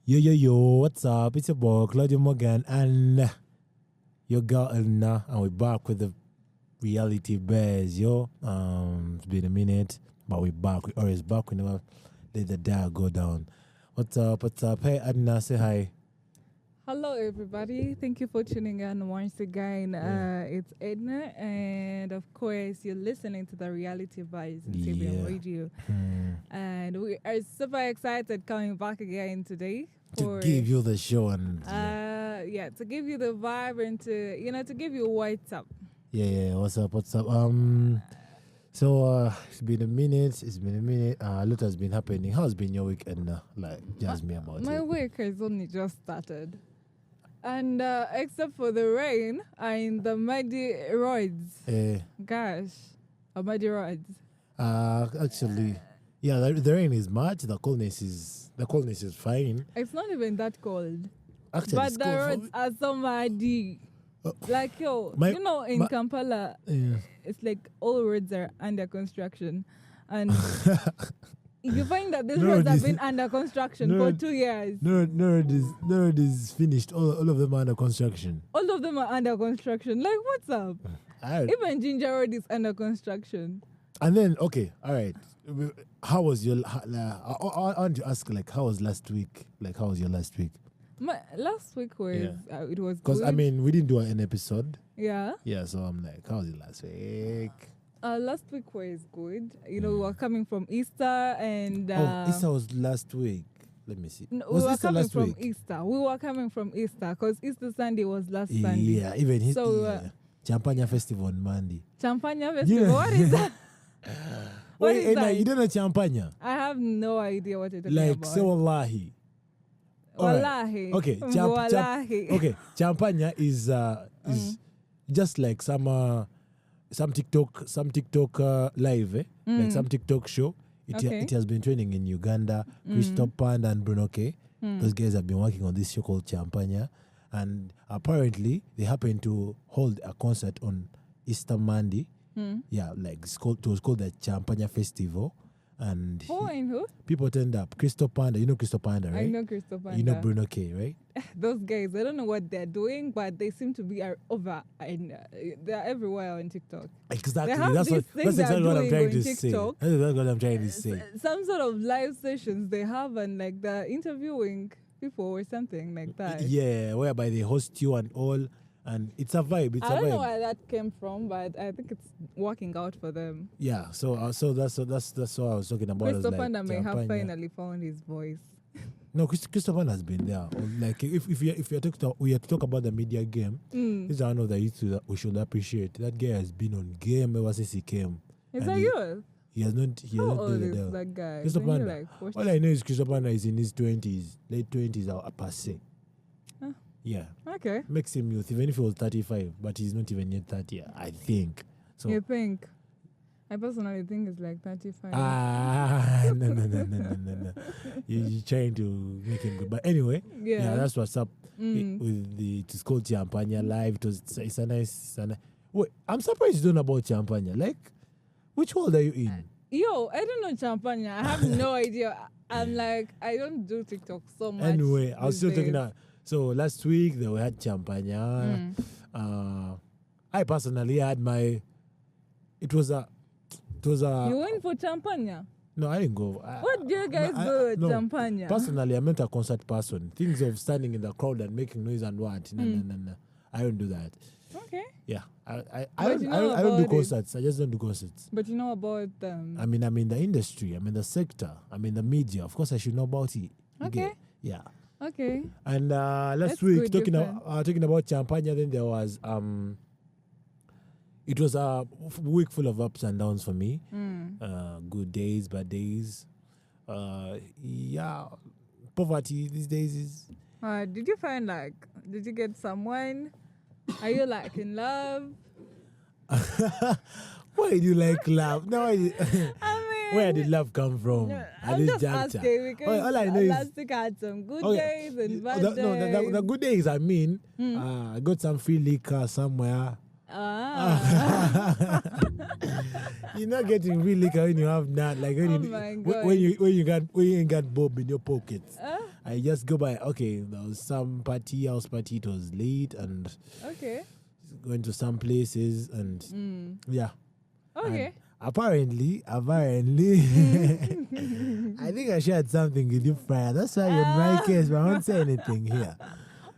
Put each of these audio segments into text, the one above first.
Yo, what's up? It's your boy, Claudio Morgan, and your girl, Ednar, and we're back with the Reality Buzz, yo. It's been a minute, but we're back. We're always back. We never let the day go down. What's up? Hey, Ednar, say hi. Hello, everybody. Thank you for tuning in once again. It's Edna, and of course, you're listening to the Reality Buzz on TV and radio. And we are super excited coming back again today To give you the show and to give you the vibe and to give you what's up. What's up? So it's been a minute. A lot has been happening. How's been your weekend? Jazz me about it. My week has only just started. And except for the rain and the muddy roads. Gosh, muddy roads. Actually, yeah, the rain is much. The coldness is fine. It's not even that cold. Actually, but the roads are so muddy. In Kampala, it's like all roads are under construction. And you find that these roads have been under construction for 2 years. No road is finished. All of them are under construction. All of them are under construction. Like, what's up? Even Ginger Road is under construction. And then, okay, all right. How was your... I want to ask, how was last week? How was your last week? My last week was... it was good. Because, we didn't do an episode. Yeah. Yeah, so I'm like, how was it last week? Last week was good. We were coming from Easter and... Easter was last week. Let me see. No, was we were Easter coming last from week? Easter. We were coming from Easter because Easter Sunday was last Sunday. Yeah, even his Champagne Festival on Monday. Champagne Festival? What is that? What is that? You don't know Champagne? I have no idea what you're talking about. Say wallahi. Wallahi. Right. Okay. Okay. Champagne is just like some TikTok live, like some TikTok show. It has been training in Uganda. Christoph Pand and Bruno K. Those guys have been working on this show called Champagne, and apparently they happened to hold a concert on Easter Monday. Yeah, it was called the Champagne Festival. And who? People turned up. Christoph Panda, you know Christoph Panda, right? I know Christoph Panda. You know Bruno K, right? Those guys, I don't know what they're doing, but they seem to be over, and they're everywhere on TikTok. Exactly. That's exactly what I'm trying to say. That's what I'm trying to say. Some sort of live sessions they have, and they're interviewing people or something like that. Yeah, whereby they host you and all. And it's a vibe. I don't know where that came from, but I think it's working out for them. Yeah, so that's what I was talking about. Christopher Panda may have finally found his voice. No, Christopher has been there. If we have to talk about the media game, this is one of the youth that we should appreciate. That guy has been on game ever since he came. Is that you? He has not. How old is that guy? Christopher Panda. All I know is Christopher Panda is in his 20s, late 20s or passé. Yeah. Okay. Makes him youth, even if he was 35, but he's not even yet 30, I think. So you think? I personally think it's like 35. No. You're trying to make him good. But anyway, yeah that's what's up with it's called Champagne Live. It's a nice. Wait, I'm surprised you don't know about Champagne. Which world are you in? Yo, I don't know Champagne. I have no idea. I'm I don't do TikTok so much. Anyway, I was still talking about. So last week they had Champagne. I personally had my. It was a. You went for Champagne? No, I didn't go. What do you guys do at Champagne? Personally, I'm not a concert person. Things of standing in the crowd and making noise and what? No. I don't do that. Okay. Yeah, I don't do concerts. I just don't do concerts. But you know about them. I'm in the industry. I'm in the sector. I'm in the media. Of course, I should know about it. Okay. Yeah. Okay. And last week, talking about Champagne, then there was it was a week full of ups and downs for me. Good days, bad days. Poverty these days is. Did you find did you get someone? Are you in love? Why do you love? No, I mean, where did love come from? I'm just asking because all I know last week I had some good days and bad days. No, the good days, I got some free liquor somewhere. You're not getting real liquor when you have that. Like when you ain't got bob in your pockets. I just go by, okay, there was some house party, it was late, and going to some places, and yeah. Okay. And apparently, I think I shared something with you prior. That's why you're in my case, but I won't say anything here.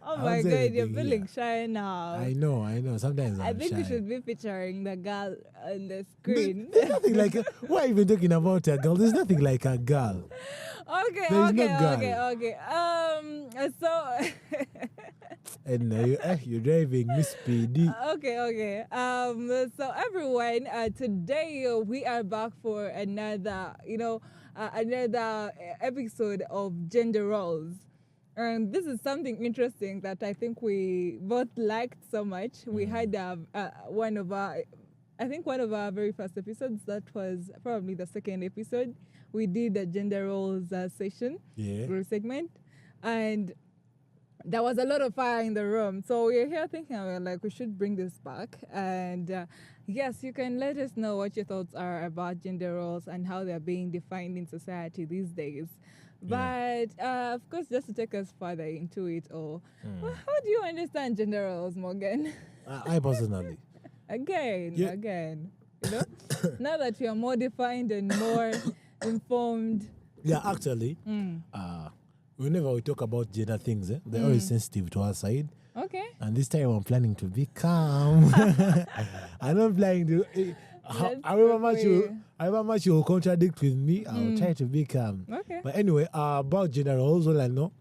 Oh my God, you're feeling shy now. I know. Sometimes I think shy. we should be featuring the girl on the screen. There's nothing like why are you even talking about a girl? There's nothing like a girl. Okay. So and you're driving Miss PD. Okay. So everyone, today we are back for another episode of gender roles. And this is something interesting that I think we both liked so much. We had one of our very first episodes. That was probably the second episode. We did a gender roles session segment, and there was a lot of fire in the room. So we're here thinking we should bring this back. And yes, you can let us know what your thoughts are about gender roles and how they're being defined in society these days. But of course, just to take us further into it all, how do you understand gender roles, Morgan? I personally. Again. Now that you are more defined and more informed. Yeah, actually, whenever we talk about gender things, they're always sensitive to our side. Okay. And this time I'm planning to be calm. I'm not planning to... however much you will contradict with me, I'll try to be calm. Okay. But anyway, about gender roles, all I know,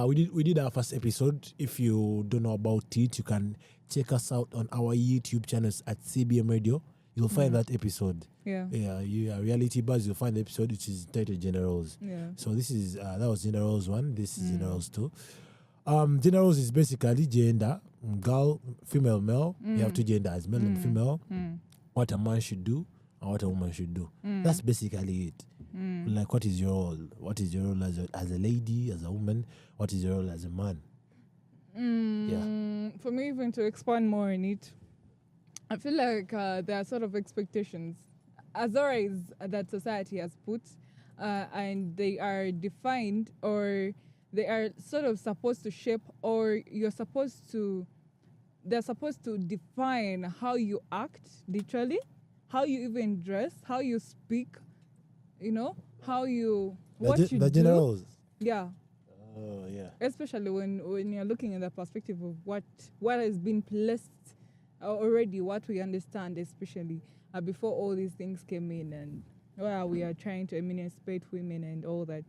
we did our first episode. If you don't know about it, you can check us out on our YouTube channels at CBM Radio. You'll find that episode. Yeah. Reality Buzz, you'll find the episode which is titled Gender Roles. Yeah. So this is that was Gender Roles 1. This is Gender Roles 2. Gender roles is basically gender, girl, female, male. You have two genders, male and female. What a man should do and what a woman should do. That's basically it. Like, what is your role? What is your role as a lady, as a woman? What is your role as a man? Yeah. For me, even to expand more on it, I feel like there are sort of expectations, as always, that society has put, and they are defined, or they are sort of supposed to shape, or they're supposed to define how you act, literally, how you even dress, how you speak, how you, the generals. Yeah. Oh, yeah. Especially when you're looking at the perspective of what has been placed already, what we understand, especially before all these things came in, and we are trying to emancipate women and all that.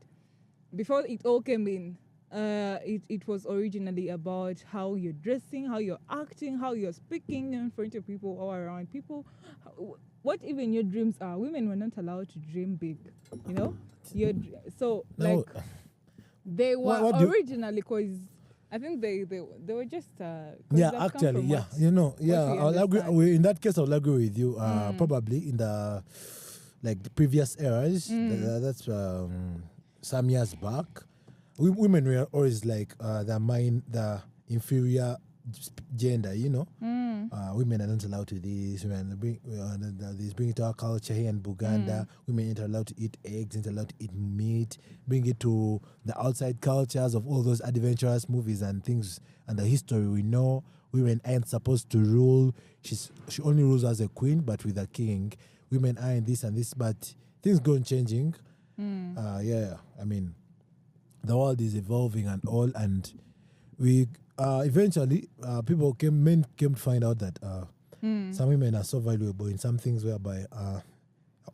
Before it all came in, it was originally about how you're dressing, how you're acting, how you're speaking in front of people or around people, what even your dreams are. Women were not allowed to dream big, they were originally, because I think they were just actually, I'll agree. In that case, I'll agree with you. Probably in the previous eras, that's some years back, women were always the inferior gender, women are not allowed to this. Women bring it to our culture here in Buganda. Women aren't allowed to eat eggs, aren't allowed to eat meat. Bring it to the outside cultures of all those adventurous movies and things and the history we know. Women aren't supposed to rule. She only rules as a queen, but with a king. Women aren't this and this, but things go on changing. I mean, the world is evolving and all, and we eventually men came to find out that some women are so valuable in some things whereby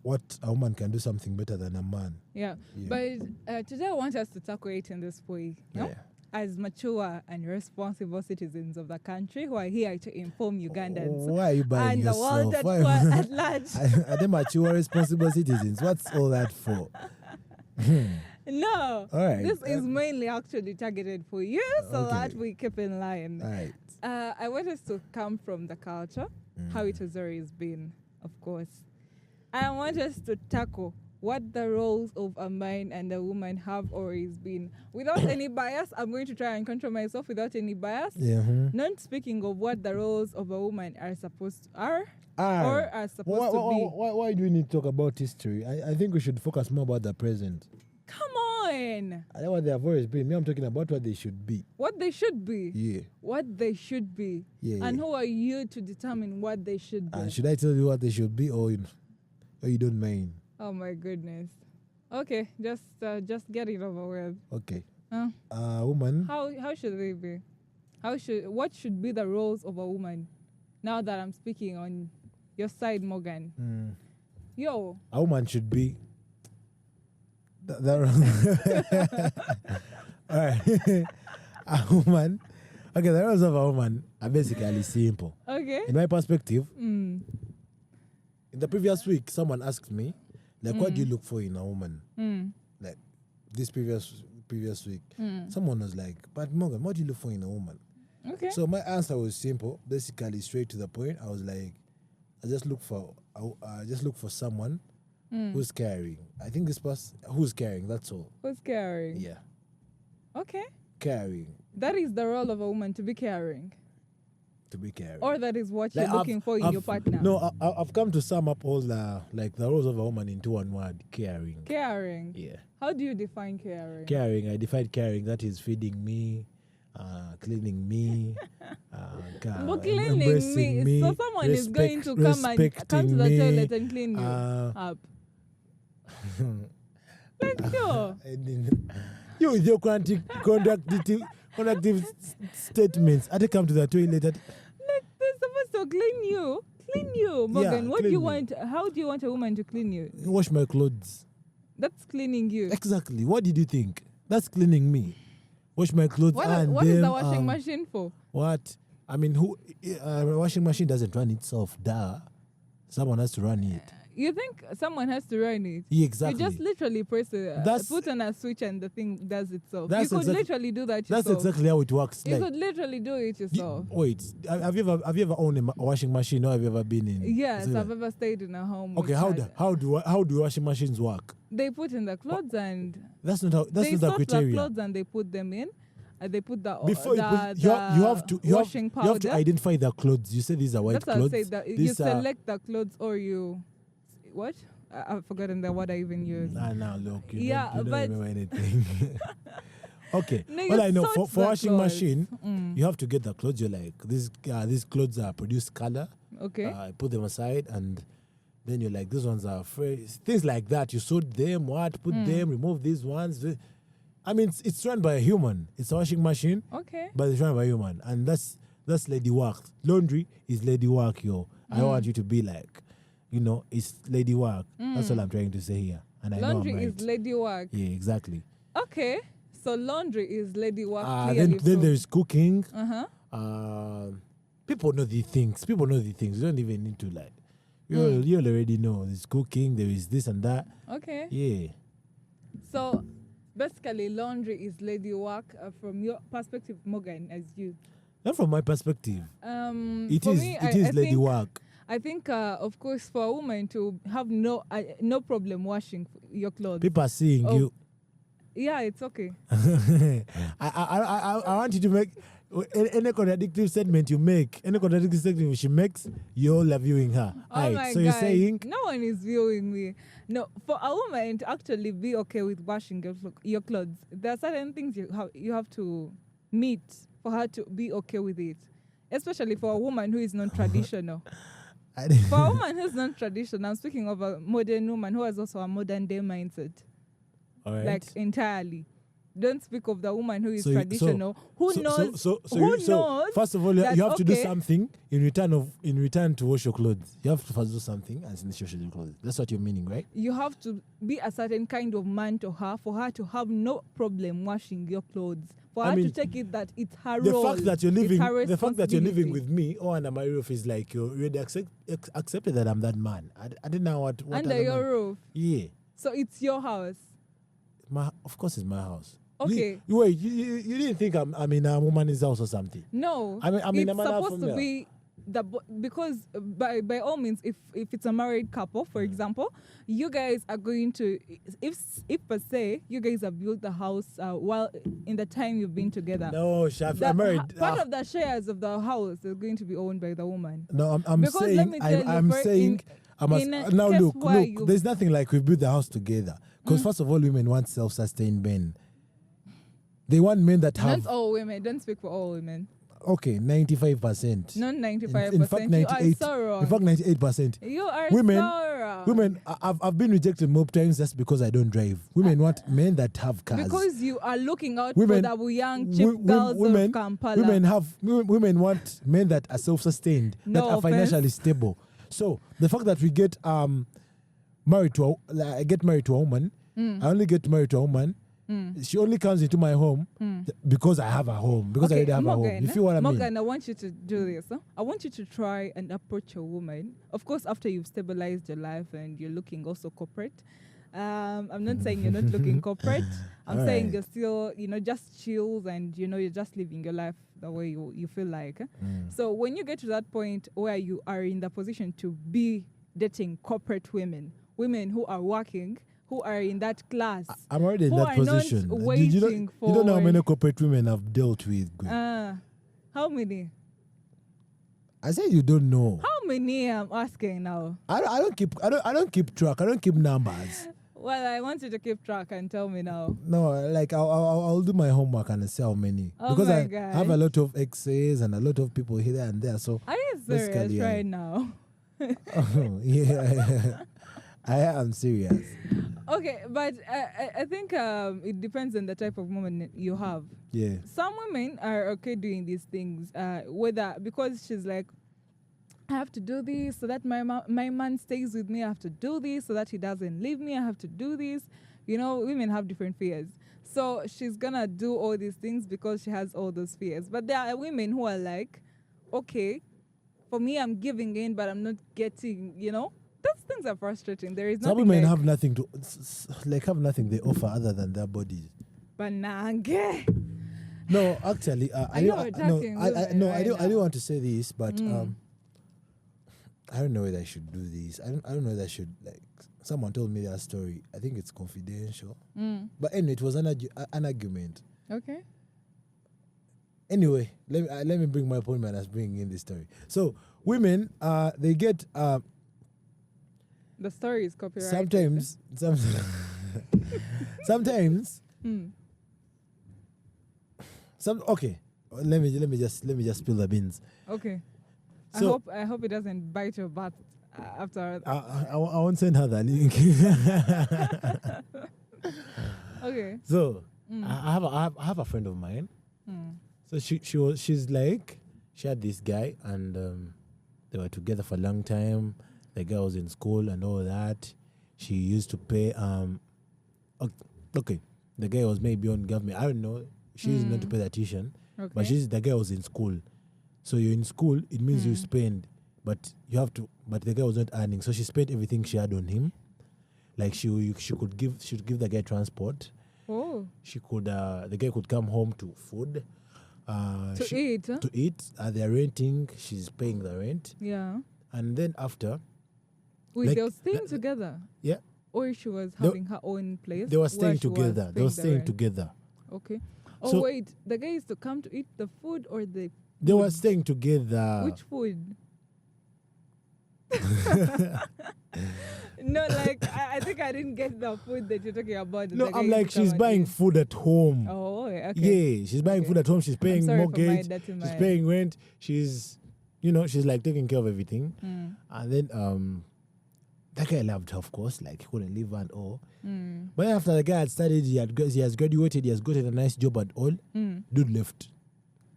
what a woman can do something better than a man. Yeah. But today I want us to tackle it in this way. As mature and responsible citizens of the country who are here to inform Ugandans why are you buying and yourself? the world at large. Are they mature, responsible citizens? What's all that for? No, all right. This is mainly actually targeted for you, so that we keep in line. All right. I want us to come from the culture, how it has always been, of course. I want us to tackle what the roles of a man and a woman have always been. Without any bias, I'm going to try and control myself without any bias. Not speaking of what the roles of a woman are supposed to or are supposed to be. Why do we need to talk about history? I think we should focus more about the present. Come When? I know what they have always been. Me, I'm talking about what they should be. What they should be? Yeah. What they should be? Yeah. And who are you to determine what they should be? And should I tell you what they should be, or you don't mind? Oh my goodness. Okay, just get it over with. Okay. Woman. How should they be? What should be the roles of a woman? Now that I'm speaking on your side, Morgan. Yo. A woman should be. All right. A woman. Okay, the roles of a woman are basically simple. Okay. In my perspective, in the previous week, someone asked me, like, what do you look for in a woman? Like this previous week, someone was like, "But Morgan, what do you look for in a woman?" Okay. So my answer was simple, basically straight to the point. I was like, I just look for someone who's caring. I think this person who's caring. That's all. Who's caring? Yeah. Okay. Caring. That is the role of a woman, to be caring. To be caring. Or that is what you're looking for in your partner. No, I've come to sum up all the roles of a woman into one word: caring. Caring. Yeah. How do you define caring? Caring. I define caring. That is feeding me, cleaning me, cleaning me. So someone is going to come to the toilet and clean you up. Like sure. You with your conductive statements. I come to the toilet. Like they're supposed to clean you, Morgan. Yeah, what do you want? How do you want a woman to clean you? Wash my clothes. That's cleaning you. Exactly. What did you think? That's cleaning me. Wash my clothes. What is the washing machine for? What? I mean, washing machine doesn't run itself. Duh. Someone has to run it. You think someone has to run it? Yeah, exactly. You just literally press put on a switch and the thing does itself. You could literally do that yourself. That's exactly how it works. You could literally do it yourself. Wait, have you ever owned a washing machine, or have you ever been in? Yes, I've ever stayed in a home. Okay, how do washing machines work? They put in the clothes and that's not the criteria. They sort the clothes and they put them in. They put the before you have to powder. You have to identify the clothes. You say these are white clothes. That's what I say. You select the clothes, or you what? I've forgotten the word I even used. Now look, you don't remember anything. Okay. No, well, I know for washing clothes. Machine, you have to get the clothes. You're like, these clothes are produced color. Okay. Put them aside, and then you're like, these ones are fresh. Things like that. You sort them, put them, remove these ones. I mean, it's run by a human. It's a washing machine. Okay. But it's run by a human, and that's lady work. Laundry is lady work, yo. I want you to be like, it's lady work. That's all I'm trying to say here. And laundry I know I'm right. is lady work. Yeah, exactly. Okay. So laundry is lady work. Then there's cooking. People know the things. You don't even need to like. You already know. There's cooking. There is this and that. Okay. Yeah. So basically, laundry is lady work from your perspective, Morgan, as you. Not from my perspective. It is lady work. I think, of course, for a woman to have no problem washing your clothes. People are seeing you. Yeah, it's okay. I want you to make any contradictory statement you make. Any contradictory statement she makes, you're all viewing her. Oh my so God. you're saying no one is viewing me. No, for a woman to actually be okay with washing your clothes, there are certain things you have to meet for her to be okay with it. Especially for a woman who is non-traditional. For a woman who's non-traditional, I'm speaking of a modern woman who has also a modern day mindset. all right. Like entirely. Don't speak of the woman who is traditional. Who knows? First of all, you have to do something in return to wash your clothes. You have to first do something and then wash your clothes. That's what you're meaning, right? You have to be a certain kind of man to her for her to have no problem washing your clothes. For her to take it that it's her role. The fact that you're living with me or under my roof is like you already accepted that I'm that man. I didn't know what under your roof. Yeah. So it's your house. Of course, it's my house. Okay. You didn't think I'm in a woman's house or something? No. I'm in it's a supposed to be because by all means, if it's a married couple, for example, you guys are going to, if per se you guys have built the house while in the time you've been together. No, I'm married. Part of the shares of the house is going to be owned by the woman. No, I'm saying. Look. There's nothing like we built the house together. Because first of all, women want self-sustained men. They want men that have... Not all women. Don't speak for all women. Okay, 95%. Not 95%. In fact, 98. You are so wrong. In fact, 98%. You are women, so wrong. Women, I've been rejected more times just because I don't drive. Women want men that have cars. Because you are looking out for the young cheap girls of Kampala. Women want men that are self-sustained, that are financially stable. So the fact that we get married to I get married to a woman, I only get married to a woman. She only comes into my home because I have a home, because I already have Morgan, a home. You feel what I mean? Morgan, I want you to do this. Huh? I want you to try and approach a woman. Of course, after you've stabilized your life and you're looking also corporate. I'm not saying you're not looking corporate. I'm saying you're still, just chills and, you're just living your life the way you feel like. So when you get to that point where you are in the position to be dating corporate women who are working, who are in that class. I'm already in that position. You don't know how many corporate women I've dealt with. How many? I said you don't know. How many I'm asking now? I don't keep track. I don't keep numbers. Well, I want you to keep track and tell me now. No, like I'll do my homework and say how many. Because I have a lot of exes and a lot of people here and there. So are you serious right now? Yeah. I am serious. Okay, but I think it depends on the type of woman you have. Yeah. Some women are okay doing these things, whether because she's like, I have to do this so that my man stays with me. I have to do this so that he doesn't leave me. I have to do this. Women have different fears. So she's going to do all these things because she has all those fears. But there are women who are like, okay, for me, I'm giving in, but I'm not getting, Those things are frustrating. There is nothing. Some women have nothing they offer other than their bodies. Banange. No, actually, I don't want to say this, but I don't know whether I should do this. I don't know whether I should, like, someone told me that story. I think it's confidential. But anyway, it was an argument. Okay. Anyway, let me bring my point as bringing in this story. So women, they get. The story is copyrighted. Sometimes. Okay. Let me just spill the beans. Okay. So, I hope it doesn't bite your butt after. I won't send her the link. Okay. So I have a friend of mine. So she's like, she had this guy and they were together for a long time. The guy was in school and all that. She used to pay okay. The guy was maybe on government. I don't know. She used not to pay the tuition. Okay. But the guy was in school. So you're in school, it means you spend, but the guy was not earning. So she spent everything she had on him. Like she could give the guy transport. Oh. The guy could come home to food. Eat. To eat. They're renting, she's paying the rent. Yeah. And then after. Wait, they were staying together? Yeah. Or she was having her own place? They were staying together. Okay. So, wait, the guy used to come to eat the food or the... They were staying together. Which food? No, like, I think I didn't get the food that you're talking about. No, I'm like, she's buying food at home. Oh, okay. Yeah, she's buying food at home. She's paying mortgage. She's paying rent. She's, she's like taking care of everything. And then that guy loved her, of course. Like, he couldn't leave her and all. But after the guy had studied, he has graduated, he has gotten a nice job and all, dude left.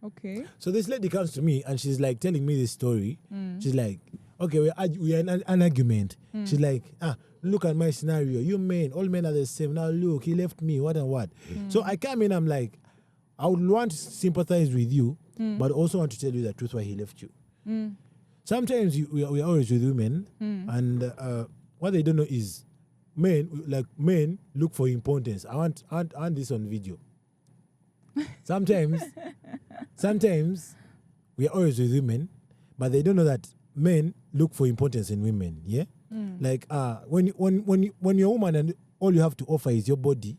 Okay. So this lady comes to me and she's like telling me this story. She's like, okay, we are in an argument. She's like, look at my scenario. You men, all men are the same. Now look, he left me, what and what. So I come in, I'm like, I would want to sympathize with you, but also want to tell you the truth why he left you. Sometimes we are always with women, and what they don't know is men look for importance. I want this on video. Sometimes we are always with women, but they don't know that men look for importance in women. Yeah, like when you're a woman and all you have to offer is your body,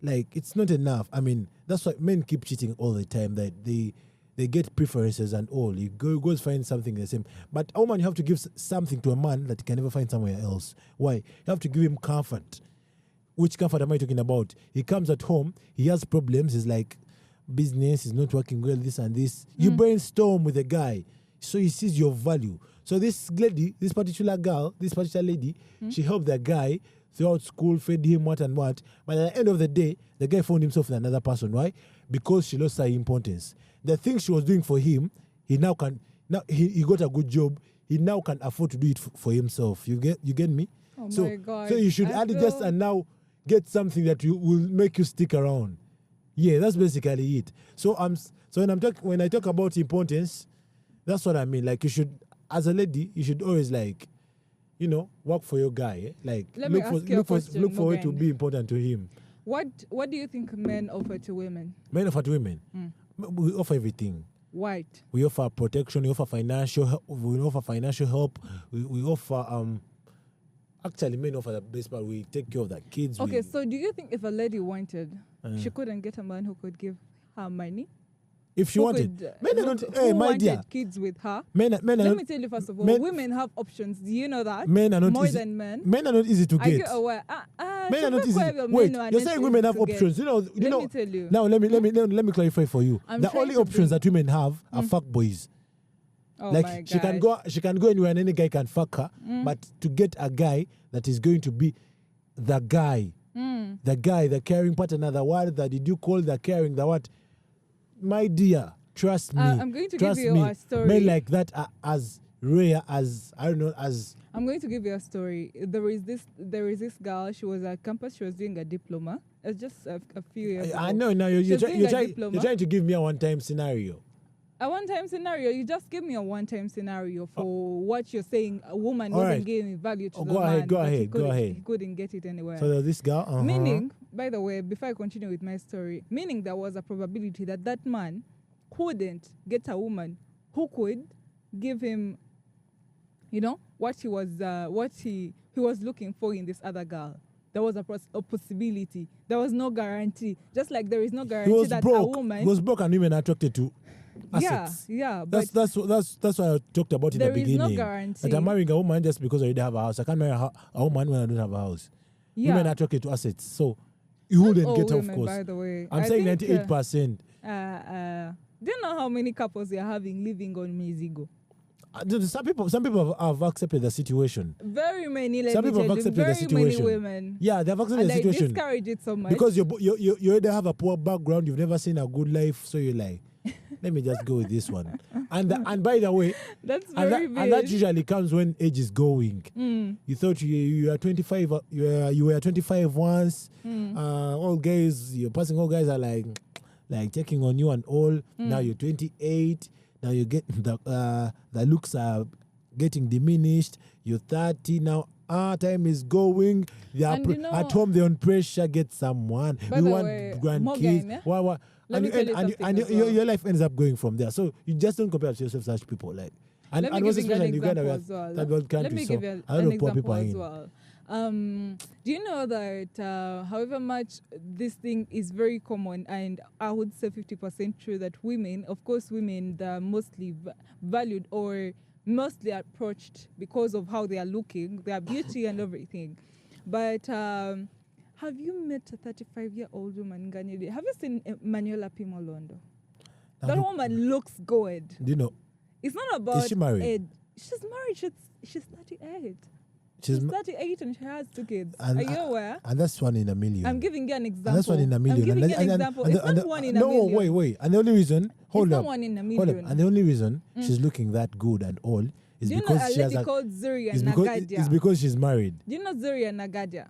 like it's not enough. I mean, that's why men keep cheating all the time. That they get preferences and all. You go find something the same. But a woman, you have to give something to a man that you can never find somewhere else. Why? You have to give him comfort. which comfort am I talking about? He comes at home, he has problems, he's like, business is not working well, this and this. You brainstorm with a guy, so he sees your value. So this lady, this particular lady, she helped the guy throughout school, fed him what and what. But at the end of the day, the guy found himself with another person. Why? Because she lost her importance. The thing she was doing for him, he now got a good job. He now can afford to do it for himself. You get me? Oh my God. So you should add it just and now get something that will make you stick around. Yeah, that's basically it. So when I talk about importance, that's what I mean. Like, you should, as a lady, you should always, like, work for your guy. Like, look for it to be important to him. What do you think men offer to women? Men offer to women? We offer everything. What? We offer protection. We offer financial help. We offer actually, men offer the best part. We take care of the kids. Okay, so do you think if a lady wanted, she couldn't get a man who could give her money? If she wanted, men are not. Hey, my dear, kids with her. Let me tell you first of all, women have options. Do you know that? Men are not more easy, than men. Men are not easy to get. Are you aware? Men are not easy. Wait, you're saying women have options. Let me tell you. Now let me clarify for you. The only options that women have are fuck boys. Oh like, my she can go anywhere and any guy can fuck her. But to get a guy that is going to be the guy, the caring partner, the what that did you call the caring, the what? My dear, trust me. I'm going to give you a story. Men like that are as rare as I'm going to give you a story. There is this girl. She was at campus. She was doing a diploma. It's just a few years ago. I know. Now you're trying to give me a one-time scenario. A one-time scenario. You just give me a one-time scenario for what you're saying. A woman wasn't giving value to the man. Go ahead. He couldn't get it anywhere. So this girl. Meaning, by the way, before I continue with my story, meaning there was a probability that man couldn't get a woman who could give him, what he was looking for in this other girl. There was a possibility. There was no guarantee. Just like there is no guarantee that a woman. He was broke and women attracted to assets. Yeah. That's what I talked about in the beginning. There is no guarantee. That I'm marrying a woman just because I already have a house. I can't marry a woman when I don't have a house. Yeah. Women are attracted to assets. So you wouldn't get women, of course. By the way. I'm saying 98%. Do you know how many couples you're having living on Mizigo? Some people have accepted the situation. Very many. Some people have accepted the situation. Many women. Yeah, they've accepted the situation. They discourage it so much because you already have a poor background. You've never seen a good life, so you're like, let me just go with this one. And by the way, that's very big. And that usually comes when age is going. You thought you are 25. You were 25 once. All guys, you're passing. All guys are like checking on you and all. Now you're 28. Now you get the looks are getting diminished. You're 30 now. Time is going. At home they're on pressure. Get someone. By we want Morgan, grandkids. And your life ends up going from there. So you just don't compare yourself to such people. Like, and most especially in Uganda, that world country. Let me give you an example as well. Do you know that however much this thing is very common, and I would say 50% true, that women, of course women, they're mostly valued or mostly approached because of how they are looking, their beauty and everything. But have you met a 35-year-old woman in Ghana? Have you seen Manuela Pimolondo? That woman looks good. Do you know? It's not about is she married? age. She's married. She's 38. She's 38 and she has 2 kids. Are you aware? And that's one in a million. I'm giving you an example. And that's one in a million. I'm giving you an example. It's not one in a million. No, wait. And the only reason, hold up. It's not one in a million. And the only reason she's looking that good and all is because she has a lady called Zuria Nagadia. It's because she's married. Do you know Zuria Nagadia?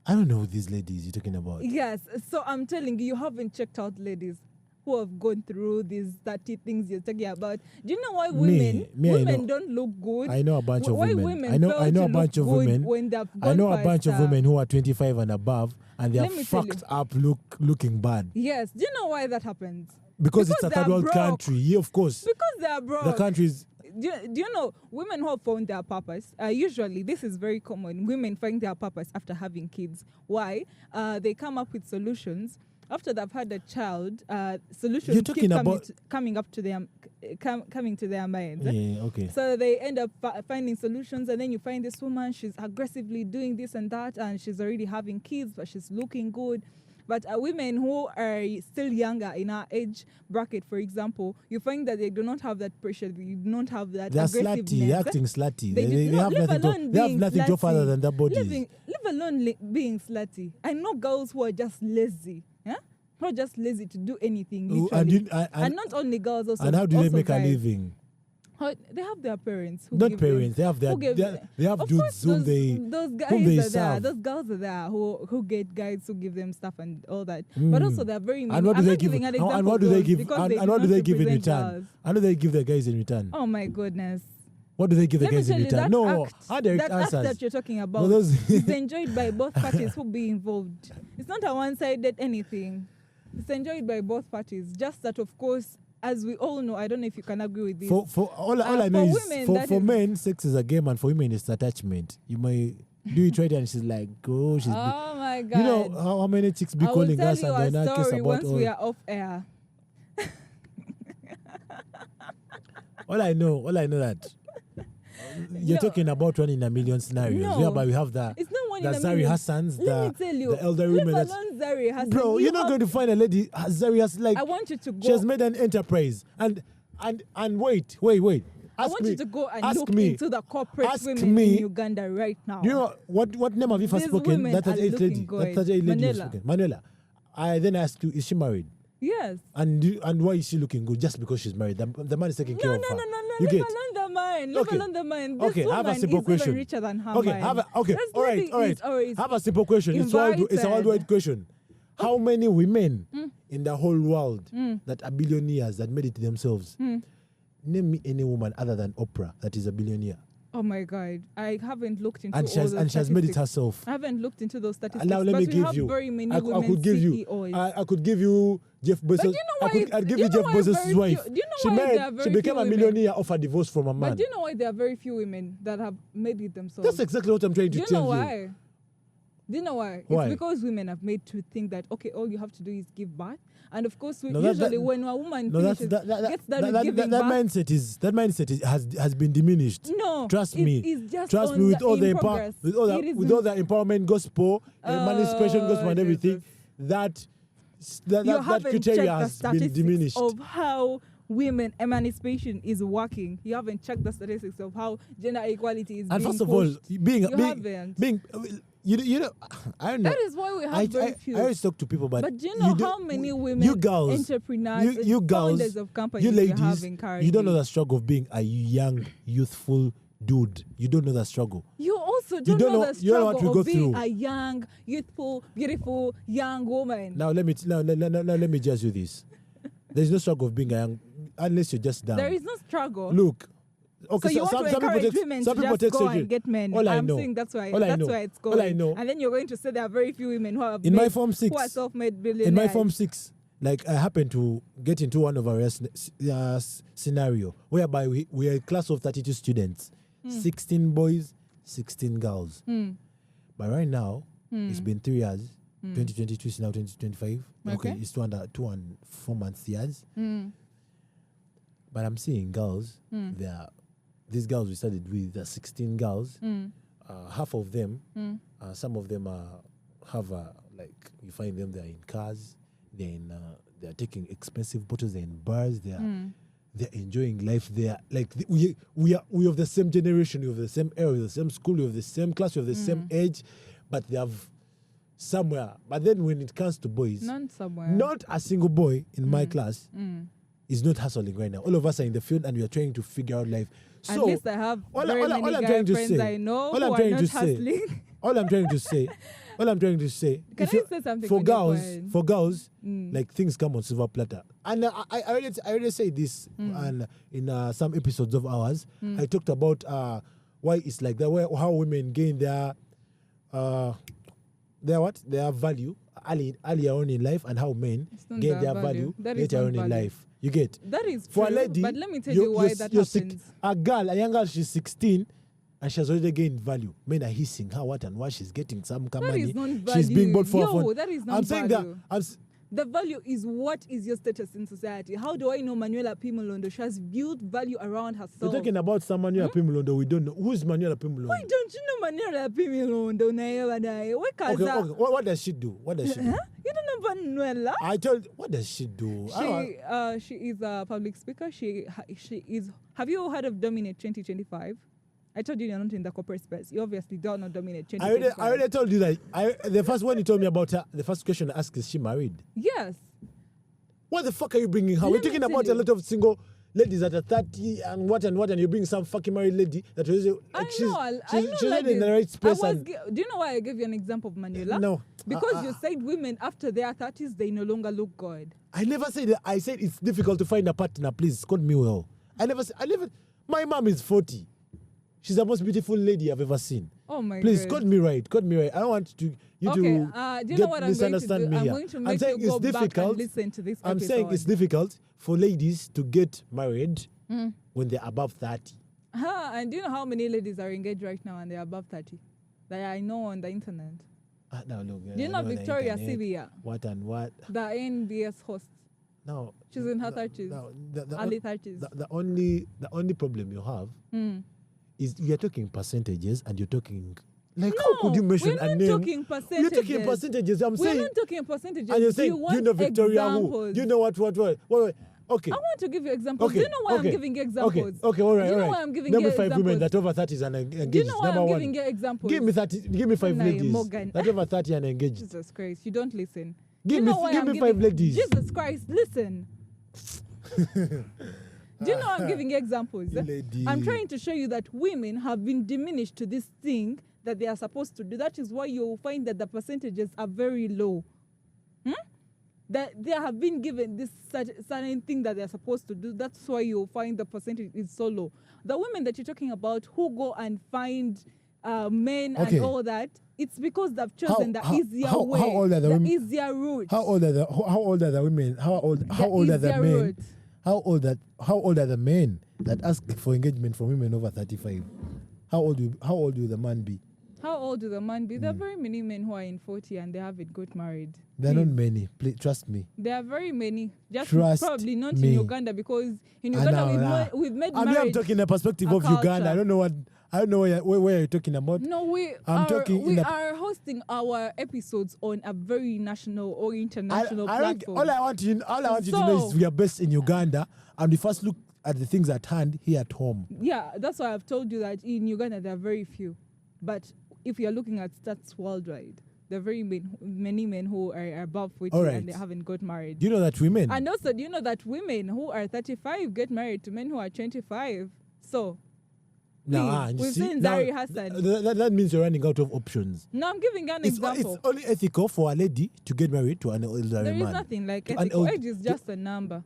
I don't know who these ladies you're talking about. Yes. So I'm telling you haven't checked out ladies who have gone through these 30 things you're talking about. Do you know why women don't look good? I know a bunch of women. I know a bunch of women. When they've gone I know a bunch of women who are 25 and above, and they are fucked up, looking bad. Yes. Do you know why that happens? Because it's a third world country. Yeah, of course. Because they are broke. The country's. Do you know women who have found their purpose? Usually, this is very common. Women find their purpose after having kids. Why? They come up with solutions after they've had a child, solutions You're talking about coming to their minds. Yeah, okay. So they end up finding solutions, and then you find this woman, she's aggressively doing this and that, and she's already having kids, but she's looking good. But women who are still younger in our age bracket, for example, you find that they do not have that pressure. They do not have that aggressiveness. They're acting slutty. They have nothing to offer other than their bodies. Live alone being slutty. I know girls who are just lazy. Yeah? Who are just lazy to do anything, literally. And not only girls, also. And how do they make guys. a living? They have their parents. Not parents. They have dudes whom they serve. Those girls are there who get guys who give them stuff and all that. But also they're very mean. And what do they give? And what do they give? And what do they give in return? And do they give their guys in return? Oh my goodness. What do they give the guys in return? No, that act that you're talking about is enjoyed by both parties who be involved. It's not a one-sided anything. It's enjoyed by both parties. Just that, of course, as we all know, I don't know if you can agree with this. For all I know is for men, sex is a game, and for women, it's attachment. You may do it right, and she's like, oh, oh my God. You know how many chicks be calling us, and they're not kiss about once we are off air. all I know that you're talking about 1 in a million scenarios. Whereby we have the Zari Hassans, the elderly women. Zari Hassan. Bro, you're not going to find a lady Zari Hassan. Like, I want you to go. She has made an enterprise. And wait. I want you to go and look into the corporate women in Uganda right now. Do you know what name have you first spoken? That 38 lady. That 38 lady you've spoken. Manuela. I then asked you, is she married? Yes. And why is she looking good? Just because she's married. The man is taking care of her. No. Leave alone the man. This woman have a simple question. Even richer than her All right. Have a simple question. It's a worldwide question. How many women in the whole world that are billionaires that made it themselves? Name me any woman other than Oprah that is a billionaire. Oh my God, I haven't looked into and she has made it herself. I haven't looked into those statistics. Now let me give you. Very many I could give CEOs. you. I could give you Jeff Bezos. I'd give you Jeff Bezos' wife. Do you know she became a millionaire off a divorce from a man. But do you know why there are very few women that have made it themselves? That's exactly what I'm trying to tell you. Do you know why? Do you know why? It's because women have made to think that, okay, all you have to do is give birth. And of course, when a woman finishes, gets done with giving birth. That mindset has been diminished. No. Trust me. It's just Trust me with all the empowerment gospel, emancipation gospel and everything, that criteria has been diminished. Of how women emancipation is working. You haven't checked the statistics of how gender equality is being pushed. And first of all, being you know, I don't know. That is why we have very few. I always talk to people, but do you know how many women, entrepreneurs, founders of companies you ladies, we have encouraged? You don't know the struggle of being a young, youthful dude. You don't know the struggle. You also don't know the struggle of being a young, youthful, beautiful, young woman. Now let me judge you this. There's no struggle of being a young, unless you're just down. There is no struggle. Look. Okay, so you want to encourage women to just go and get men. I'm saying that's why it's going. All I know. And then you're going to say there are very few women who are self-made billionaires. In my Form 6, like I happened to get into one of our scenario whereby we are a class of 32 students, 16 boys, 16 girls. But right now, it's been 3 years. 2022 is now 2025. Okay, it's 2 and 4 months years. But I'm seeing girls, these girls we started with, the 16 girls, half of them, some of them have like you find them, they're in cars, they're taking expensive bottles, they're in bars, they're enjoying life. They're like we of the same generation, we have the same era, we have the same school, we have the same class, we have the same age, but they have somewhere. But then when it comes to boys, not a single boy in my class is not hustling right now. All of us are in the field and we are trying to figure out life. So at least I have very many guy friends I know who are not hustling. All I'm trying to say. Can I say something for girls, like things come on silver platter. And I already say this, and in some episodes of ours, I talked about why it's like that, how women gain their value earlier on in life, and how men gain their value later on in life. You get that is for true, a lady, but let me tell you why that happens. A young girl, she's 16. And she has already gained value. Men are hissing her what she's getting some money. Is non-value. She's being bought for fun. That is not I'm saying value. that The value is what is your status in society. How do I know Manuela Pimolondo? She has built value around herself. You're talking about some Manuela Pimolondo. We don't know. Who's Manuela Pimolondo? Why don't you know Manuela Pimolondo? Okay. What does she do? What does she do? Huh? You don't know Manuela? I told you, what does she do? She is a public speaker. She is. Have you heard of Dominate 2025? I told you you're not in the corporate space. You obviously don't know Dominate 2025. I already told you that. The first one you told me about her, the first question I asked is she married? Yes. What the fuck are you bringing her? We're talking about a lot of single ladies that are 30 and what, and you bring some fucking married lady that was she's not in the right space. Do you know why I gave you an example of Manuela? No. Because you said women after their 30s, they no longer look good. I never said that. I said it's difficult to find a partner. Please, quote me well. My mom is 40. She's the most beautiful lady I've ever seen. Oh my God. Please, quote me right. I don't want you to do you know what misunderstand me here. I'm going to make you go back and listen to this episode. I'm saying it's difficult for ladies to get married when they're above 30. And do you know how many ladies are engaged right now and they're above 30? That I know on the internet. No, look, do you know Victoria Sivia? What and what? The NBS host. No. She's in her 30s. Early 30s. The only problem you have is you're talking percentages and you're talking how could you mention a name? We're not talking percentages. You're talking percentages. We're not talking percentages. And you're saying, you know Victoria examples? Who? You know what? Okay. I want to give you examples. Okay. Do you know why I'm giving you examples? Okay, all right. Do you know why I'm giving you examples? Number 5 women that over 30 and engaged. Do you know why Number I'm one. giving you examples? Give me 5 ladies Morgan. that over 30 and engaged. Jesus Christ, you don't listen. Give me 5 ladies. Jesus Christ, listen. Do you know I'm giving you examples? Lady. I'm trying to show you that women have been diminished to this thing that they are supposed to do. That is why you'll find that the percentages are very low. That they have been given this certain thing that they're supposed to do. That's why you'll find the percentage is so low. The women that you're talking about who go and find men and all that, it's because they've chosen the easier way. How old are the women? Easier route. How old are the women? How old are the men? Route. How old are the men that ask for engagement from women over 35? How old will the man be? How old do the man be? There are very many men who are in 40 and they haven't got married. There are not many. Please, trust me. There are very many. Just trust probably not me. In Uganda, because in Uganda we've made marriage. I'm talking the perspective of Uganda. I don't know where you're talking about. No, we are hosting our episodes on a very national or international platform. All I want you to know is we are based in Uganda and we first look at the things at hand here at home. Yeah, that's why I've told you that in Uganda there are very few. But if you're looking at stats worldwide, there are many men who are above 40 and they haven't got married. Do you know that women? And also, do you know that women who are 35 get married to men who are 25? So, we've seen Zari Hassan. That means you're running out of options. No, I'm giving an example. It's only ethical for a lady to get married to an elderly man. There is nothing like ethical. Age is just a number.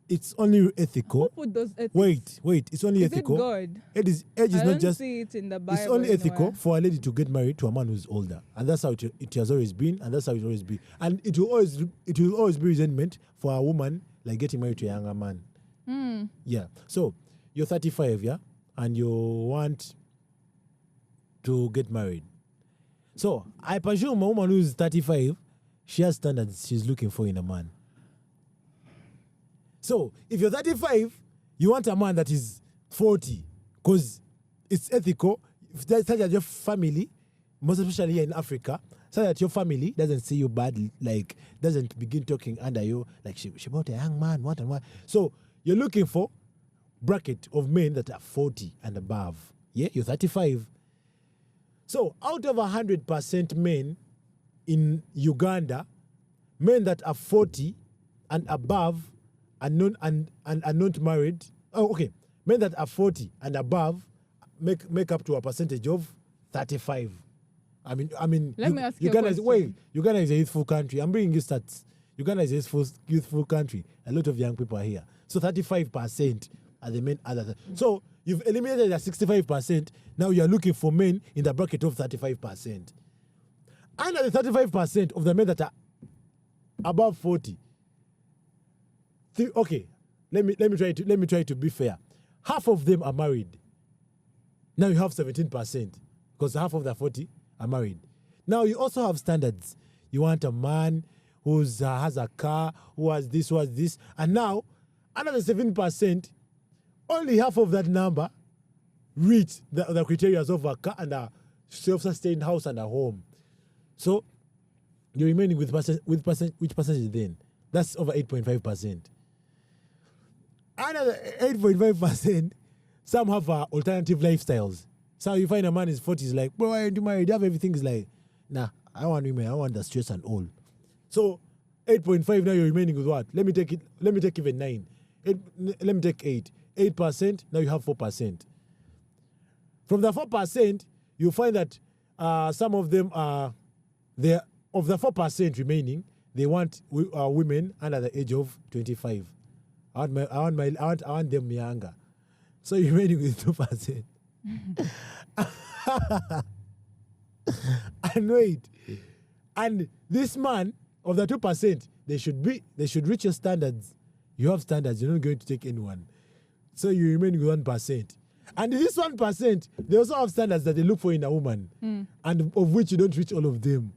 It's only ethical. Who put those ethics? Wait. It's only ethical. Is it God? Age is not just. See it in the Bible. It's only ethical for a lady to get married to a man who's older, and that's how it has always been, and that's how it will always be. And it will always be resentment for a woman like getting married to a younger man. Yeah. So you're 35, yeah, and you want to get married. So I presume a woman who's 35, she has standards she's looking for in a man. So, if you're 35, you want a man that is 40, because it's ethical, such that your family, most especially here in Africa, so that your family doesn't see you badly, like, doesn't begin talking under you, like, she bought a young man, what and what. So, you're looking for bracket of men that are 40 and above. Yeah, you're 35. So, out of 100% men in Uganda, men that are 40 and above, and not married. Oh, okay. Men that are 40 and above make up to a percentage of 35. I mean. Let me ask you a question. Uganda is a youthful country. I'm bringing you stats. Uganda is a youthful country. A lot of young people are here. So 35% are the men. So you've eliminated the 65%. Now you're looking for men in the bracket of 35%. Under the 35% of the men that are above 40. Okay, let me try to be fair. Half of them are married. Now you have 17% because half of the 40 are married. Now you also have standards. You want a man who has a car, who has this. And now, another 7%, only half of that number reach the criteria of a car and a self-sustained house and a home. So, you're remaining with which percentage then? That's over 8.5%. Another 8.5%, some have alternative lifestyles. So you find a man in his 40s like, bro, why aren't you married? You have everything. Is like, nah, I want women. I want the stress and all. So 8.5, now you're remaining with what? Let me take even 9. Let me take 8. 8%, now you have 4%. From the 4%, you find that some of them are there. Of the 4% remaining, they want women under the age of 25. I want them younger. So you're remaining with 2%. And wait. And this man of the 2%, they should reach your standards. You have standards, you're not going to take anyone. So you remain with 1%. And this 1%, they also have standards that they look for in a woman. And of which you don't reach all of them.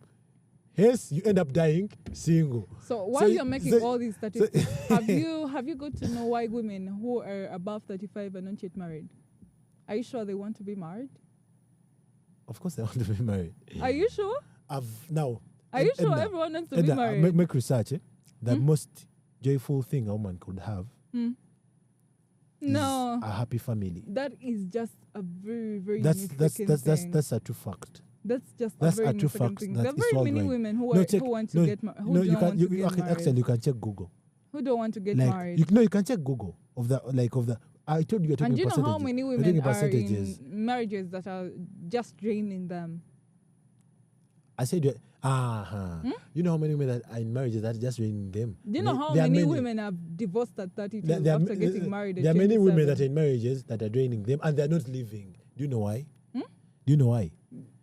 Hence, you end up dying single. So while you're making all these statistics, have you got to know why women who are above 35 are not yet married? Are you sure they want to be married? Of course, they want to be married. Are you sure? Are you sure everyone wants to be married? Make research. The most joyful thing a woman could have is a happy family. That is just a very, very that's a true fact. That's just a very significant thing. There are very many women who want to get married. Actually, you can check Google. Who don't want to get married? You can check Google of the. I told you. And do you know how many women are in marriages that are just draining them? I said, you know how many women that are in marriages that are just draining them? Do you know how many women have divorced at 32 after getting married at 27? There are many women that are in marriages that are draining them and they're not living. Do you know why? Do you know why?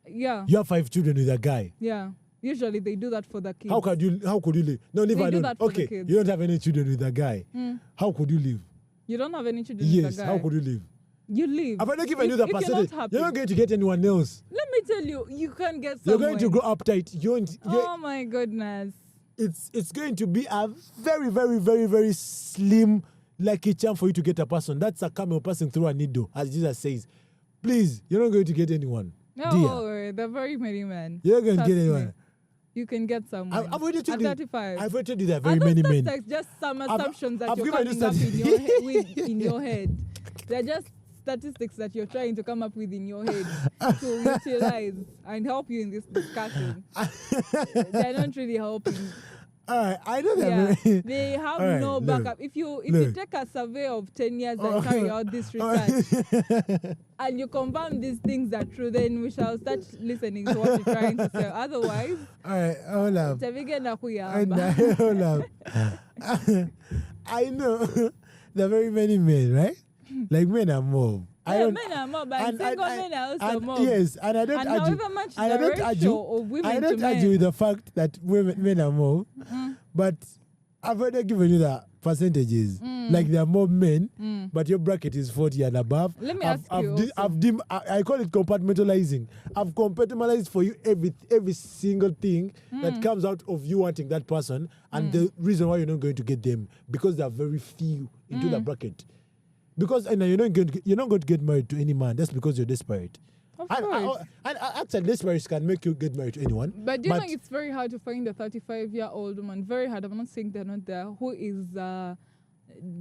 Yeah. You have 5 children with a guy. Yeah. Usually they do that for the kids. How could you live? No, live alone. Okay, you don't have any children with a guy. How could you live? You don't have any children with a guy. How could you live? You live. I've already given you the percentage. You're not going to get anyone else. Let me tell you, you can get someone. You're going to grow uptight. Oh my goodness. It's going to be a very, very, very, very slim lucky charm for you to get a person. That's a camel passing through a needle, as Jesus says. Please, you're not going to get anyone. No, there are very many men. You're not going to get anyone. You can get someone. I've already told you. 35. I've already told you there are very many men. Just some assumptions that you're coming up in your head. They're just statistics that you're trying to come up with in your head to utilize and help you in this discussion. They're not really helping. All right, I know that. They have no backup. If you take a survey of 10 years and carry out this research and you confirm these things are true, then we shall start listening to what you're trying to say. Otherwise, all right, hold up. Hold up. I know there are very many men, right? Like men are more. Men are more, but single men are also more. Yes, and I don't argue. I don't argue with the fact that men are more, but I've already given you the percentages. Like there are more men, but your bracket is 40 and above. Let me ask you. I call it compartmentalizing. I've compartmentalized for you every single thing that comes out of you wanting that person, and the reason why you're not going to get them because there are very few into the bracket. Because you're not going to get married to any man. That's because you're desperate. Of course. And actually, desperate can make you get married to anyone. But do you know it's very hard to find a 35-year-old woman? Very hard. I'm not saying they're not there. Who is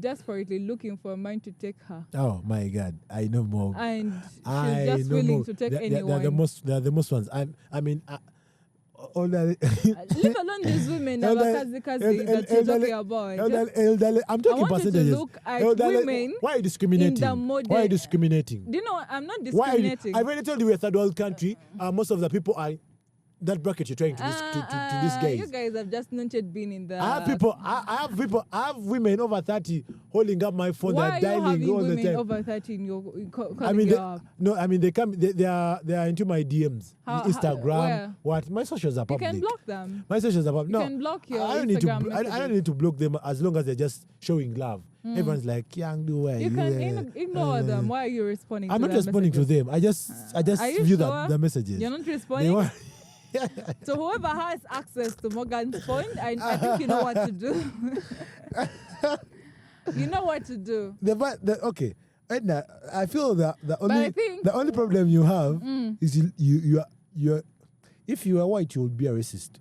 desperately looking for a man to take her. Oh my God, I know more. And she's just willing to take anyone. They're the most ones. I mean. All that leave alone these women that you're talking about. I'm talking percentages. Look at women. Why are you discriminating? Why are you discriminating? Do you know I'm not discriminating? I've already told you we're a third world country. Most of the people are that bracket you're trying to this guys. You guys have just not yet been in the. I have women over 30 holding up my phone. Why they're dialing all the time. Why are you having women over 30 in your they are into my DMs. Instagram. What? My socials are public. You can block them. My socials are public. You can block your Instagram. I don't need to block them as long as they're just showing love. Everyone's like, young, do I? You can ignore them. Why are you responding to them? I'm not responding to them. I just view the messages. You're not responding? So whoever has access to Morgan's phone, I think you know what to do. You know what to do. Okay. Edna, I feel that the only problem you have is you're if you are white, you will be a racist.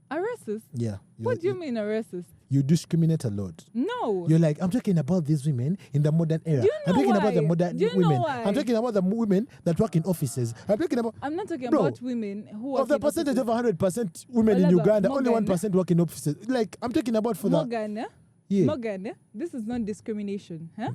A racist? Yeah. What do you mean a racist? You discriminate a lot. No. You're like, I'm talking about these women in the modern era. Do you know I'm talking why? about the modern women. Why? I'm talking about the women that work in offices. I'm not talking about women who work of the in percentage offices. of 100% women in Uganda, only 1% work in offices. Like, I'm talking about for Morgan, that. Yeah. Morgan, this is not discrimination. Huh?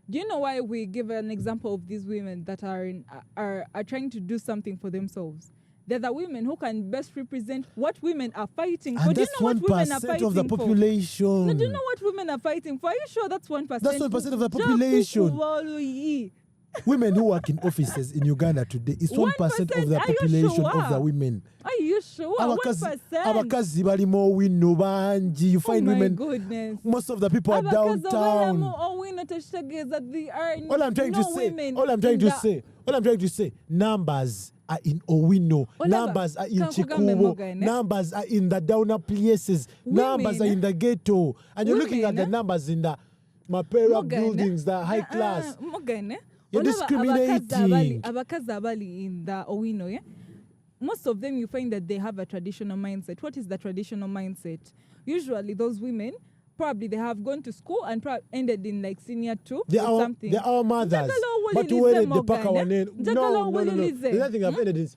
Do you know why we give an example of these women that are trying to do something for themselves? They're the women who can best represent what women are fighting for. And do you that's know what women are fighting of the population. For? No, do you know what women are fighting for? Are you sure that's 1%? That's 1% of the population. Women who work in offices in Uganda today is 1% of the population of the women. Are you sure? 1%. You find women. Goodness. Most of the people are downtown. All I'm trying to say, numbers are in Owino, numbers are in Chikubo, numbers are in the downer places, numbers are in the ghetto, and you're looking at the numbers in the Mapera buildings, the high class. You're discriminating. Abakazabali in the Owino, yeah? Most of them you find that they have a traditional mindset. What is the traditional mindset? Usually those women, probably they have gone to school and ended in like senior 2 or something. They are mothers. But who were the pack our name? No. There's nothing I've ended this.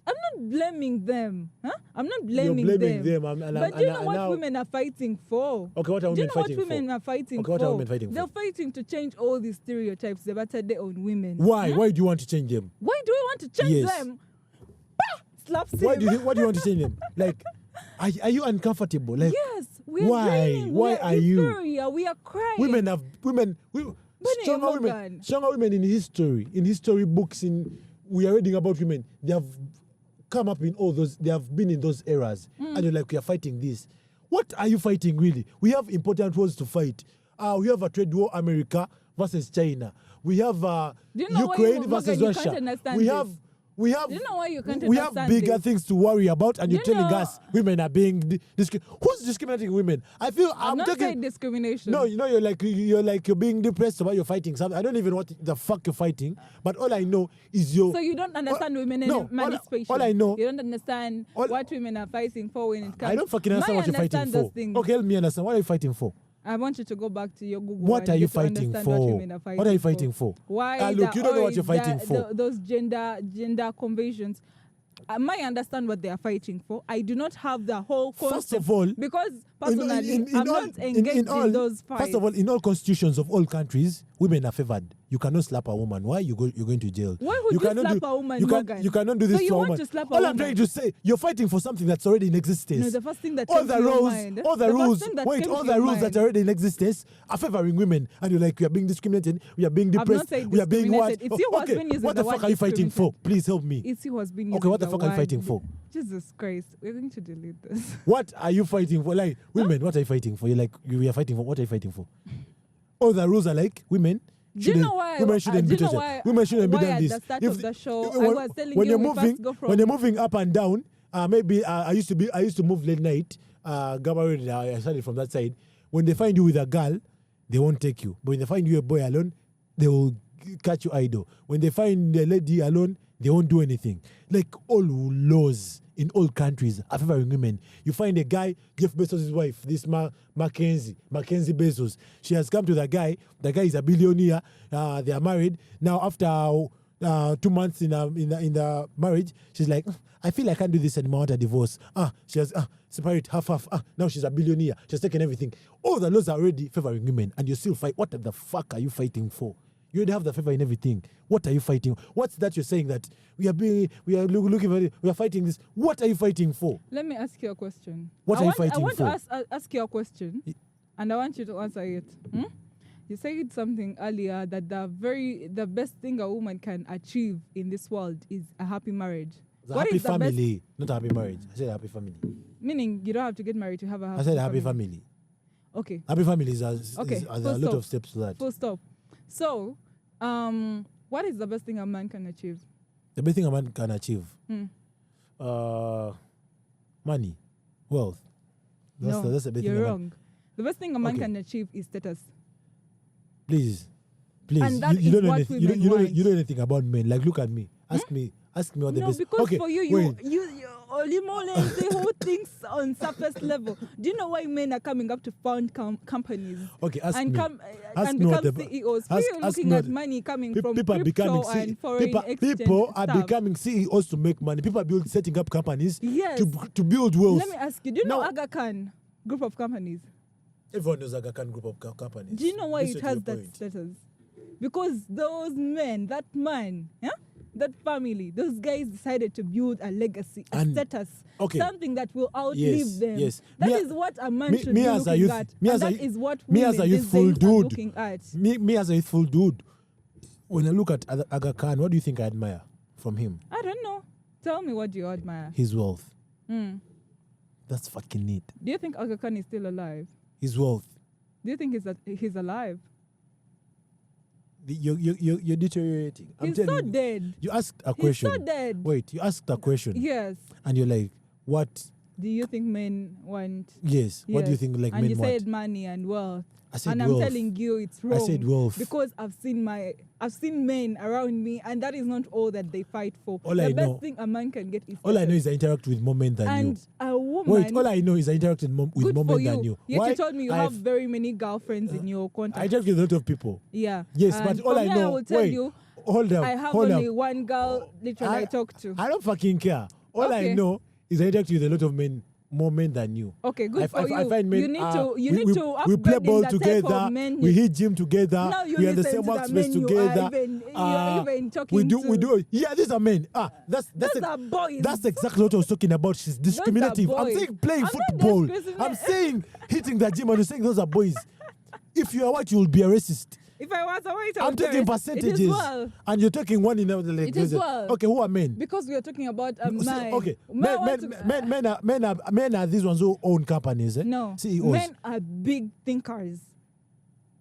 I'm not blaming them. Huh? I'm not blaming You're blaming them. But do you know what women are fighting for? Okay, what are women fighting for? Women are fighting for? What are women fighting for? They're fighting to change all these stereotypes about their own women. Why? Why do you want to change them? Why do we want to change them? Slaps him. Why do you want to change them? Like, are you uncomfortable? Like, yes, we are draining. Why are you? We are crying. Stronger women in history books, we are reading about women. They have come up in all those, they have been in those eras. And you're like, we are fighting this. What are you fighting really? We have important wars to fight. We have a trade war, America versus China. We have Ukraine versus Russia. We have you know why you can't we have bigger things to worry about, and you're telling us women are being discriminated. Who's discriminating women? I feel I'm not saying discrimination. No, you're being depressed about you're fighting something. I don't even know what the fuck you're fighting, but all I know is you. So you don't understand women emancipation. All I know, you don't understand what women are fighting for when it comes. I don't fucking understand what you're fighting for. Okay, help me understand. What are you fighting for? I want you to go back to your Google. What are you fighting for? What are you fighting for? Why? Look, you don't know what you're fighting for. Those gender conventions. I might understand what they are fighting for. I do not have the whole concept. First of all, because personally, I'm not engaged in those fights. First of all, in all constitutions of all countries, women are favored. You cannot slap a woman. Why? You're going to jail. Why would you slap a woman, Morgan? You cannot do this to a woman. All I'm trying to say, you're fighting for something that's already in existence. No, the first thing that all the rules that are already in existence are favoring women. And you're like, we are being discriminated, we are being depressed, we are being what? It's you who has been using what the fuck are you fighting for? Please help me. It's you who has been using okay, what the fuck are you fighting for? Jesus Christ, we're going to delete this. What are you fighting for? Like, women, what are you fighting for? You're like, we are fighting for, what are you fighting for? All the rules are like, women. Do you know why? Women shouldn't be women shouldn't be doing this. At the start of the show, I was telling when you when you're moving up and down, maybe I used to move late night. Gabriel, I started from that side. When they find you with a girl, they won't take you. But when they find you a boy alone, they will catch you idle. When they find the lady alone, they won't do anything. Like all laws in all countries are favoring women. You find a guy, Jeff Bezos' wife, this Mackenzie Bezos. She has come to the guy. The guy is a billionaire. They are married. Now after 2 months in the marriage, she's like, I feel I can't do this anymore. I want a divorce. She has separate half. Now she's a billionaire. She's taken everything. All the laws are already favoring women, and you still fight. What the fuck are you fighting for? You already have the favor in everything. What are you fighting? What's that you're saying that we are looking for it, we are fighting this? What are you fighting for? Let me ask you a question. What are you fighting for? I want to ask you a question, and I want you to answer it. You said something earlier that the best thing a woman can achieve in this world is a happy marriage. What happy is the family, not a happy marriage. I said happy family. Meaning you don't have to get married to have a happy family. I said happy family. Okay. Happy family is a lot of steps to that. Full stop. So, what is the best thing a man can achieve? The best thing a man can achieve. Money, wealth. That's the best thing. You're wrong. The best thing a man can achieve is status. Please. And that you is don't know what anything. women You want. know anything about men. Like, look at me. Ask me what the best. Because for you only the whole things on surface level. Do you know why men are coming up to found companies? Okay, ask and me. And become CEOs. You're looking at money coming from crypto and foreign exchange. People are becoming CEOs to make money. People are setting up companies yes. to build wealth. Let me ask you, do you know Aga Khan group of companies? Everyone knows Aga Khan group of companies. Do you know why it has that status? Because those men, that man, that family, those guys decided to build a legacy, a status, something that will outlive them. Yes. That is what a man should be looking at. That is what women as a youthful dude, are looking at. Me as a youthful dude, when I look at Aga Khan, what do you think I admire from him? I don't know. Tell me, what do you admire? His wealth. That's fucking neat. Do you think Aga Khan is still alive? His wealth. Do you think he's alive? You're deteriorating. He's so dead. You asked a question. He's so dead. Wait, you asked a question. Yes. And you're like, what do you think men want? Yes. What do you think men want? And you said money and wealth. I said and wealth. I'm telling you it's wrong. I said wealth. Because I've seen men around me, and that is not all that they fight for. The best thing a man can get is all I know is I interact with more men than you. And a woman. Wait, all I know is I interact with more men than you. Yet you told me you have very many girlfriends in your contact. I interact with a lot of people. Yeah. Yes, and but all I know. I will tell you. Hold up. I have only one girl literally I talk to. I don't fucking care. All I know is I interact with a lot of men. More men than you. Okay, good for you. I find men. You need to we play ball together. We hit gym together. Now you we are in the same workspace together. You're even talking we do. Yeah, these are men. Those are boys. That's exactly what I was talking about. She's discriminative. I'm saying playing football. I'm saying hitting the gym, and you're saying those are boys. If you are white, you will be a racist. If I was a white, I'm taking percentages, and you're taking one in another. Like, okay, who are men? Because we are talking about a man. Okay, men are these ones who own companies. No, CEOs. Men are big thinkers.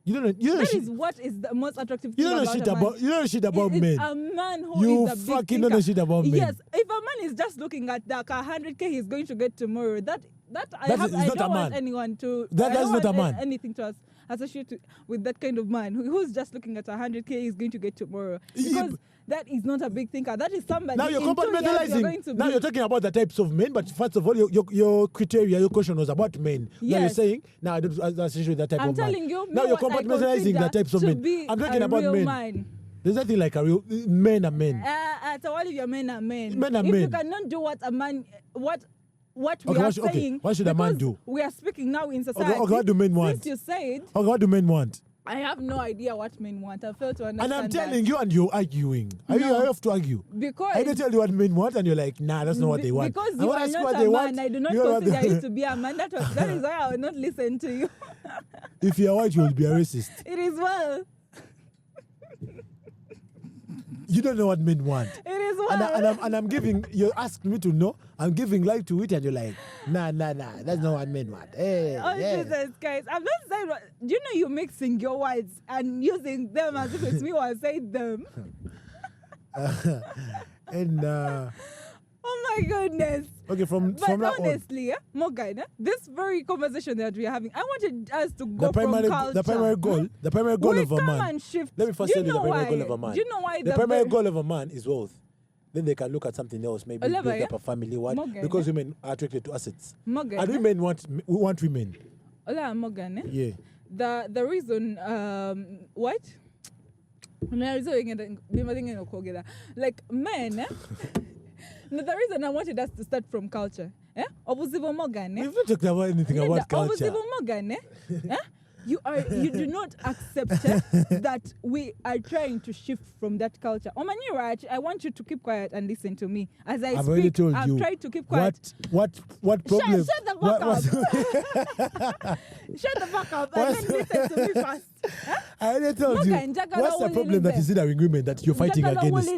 You don't know. That is what is the most attractive thing about a man. You don't know shit about men. It's a man who is a big thinker. You fucking don't know shit about men. Yes, if a man is just looking at the 100K he's going to get tomorrow, I don't want anyone to. That's not a man. Anything to us associated with that kind of man who's just looking at 100K he's going to get tomorrow. Because that is not a big thinker. That is somebody. Now you're compartmentalizing. Now you're talking about the types of men, but first of all, your criteria, your question was about men. Yes. Now you're saying, now I don't associate with that type of man. I'm telling you. Now you're compartmentalizing the types of men. I'm talking about men. There's nothing like a real men are men. So all of your men are men. Men are if men. You cannot do what a man what we are saying. What should a man do? We are speaking now in society. Okay, what do men want? Since you said. Okay, what do men want? I have no idea what men want. I fail to understand. And I'm telling you, and you're arguing. I have to argue. Because I don't tell you what men want, and you're like, nah, that's not what they want. Because you are not a man. I do not consider you to be a man. That is why I will not listen to you. If you're white, you will be a racist. It is well. You don't know what men want. It is well. And I'm giving, you asked me to know, I'm giving life to it, and you're like, nah, that's not what men want. Hey, Jesus Christ. I'm not saying what, do you know you're mixing your words and using them as if it's me who has said them? Oh my goodness. Okay, from honestly, Morgan, this very conversation that we are having, I wanted us to go from culture. The primary goal of a man. And shift. Let me first tell you the primary goal of a man. Do you know why the primary goal of a man is wealth? Then they can look at something else, maybe build up a family. Because women are attracted to assets. Morgan, and women want women. Ola Morgan, yeah. The reason what? Like men. No, the reason I wanted us to start from culture. Obuzibo Morgan. We've not talked about anything about culture. Obuzibo Morgan. You do not accept that we are trying to shift from that culture. Omanira, I want you to keep quiet and listen to me. As I speak, I've tried to keep quiet. What problem? Shut the fuck up. Shut the fuck up and then listen to me first. I already told you. What's the problem that is in our agreement that you're fighting against?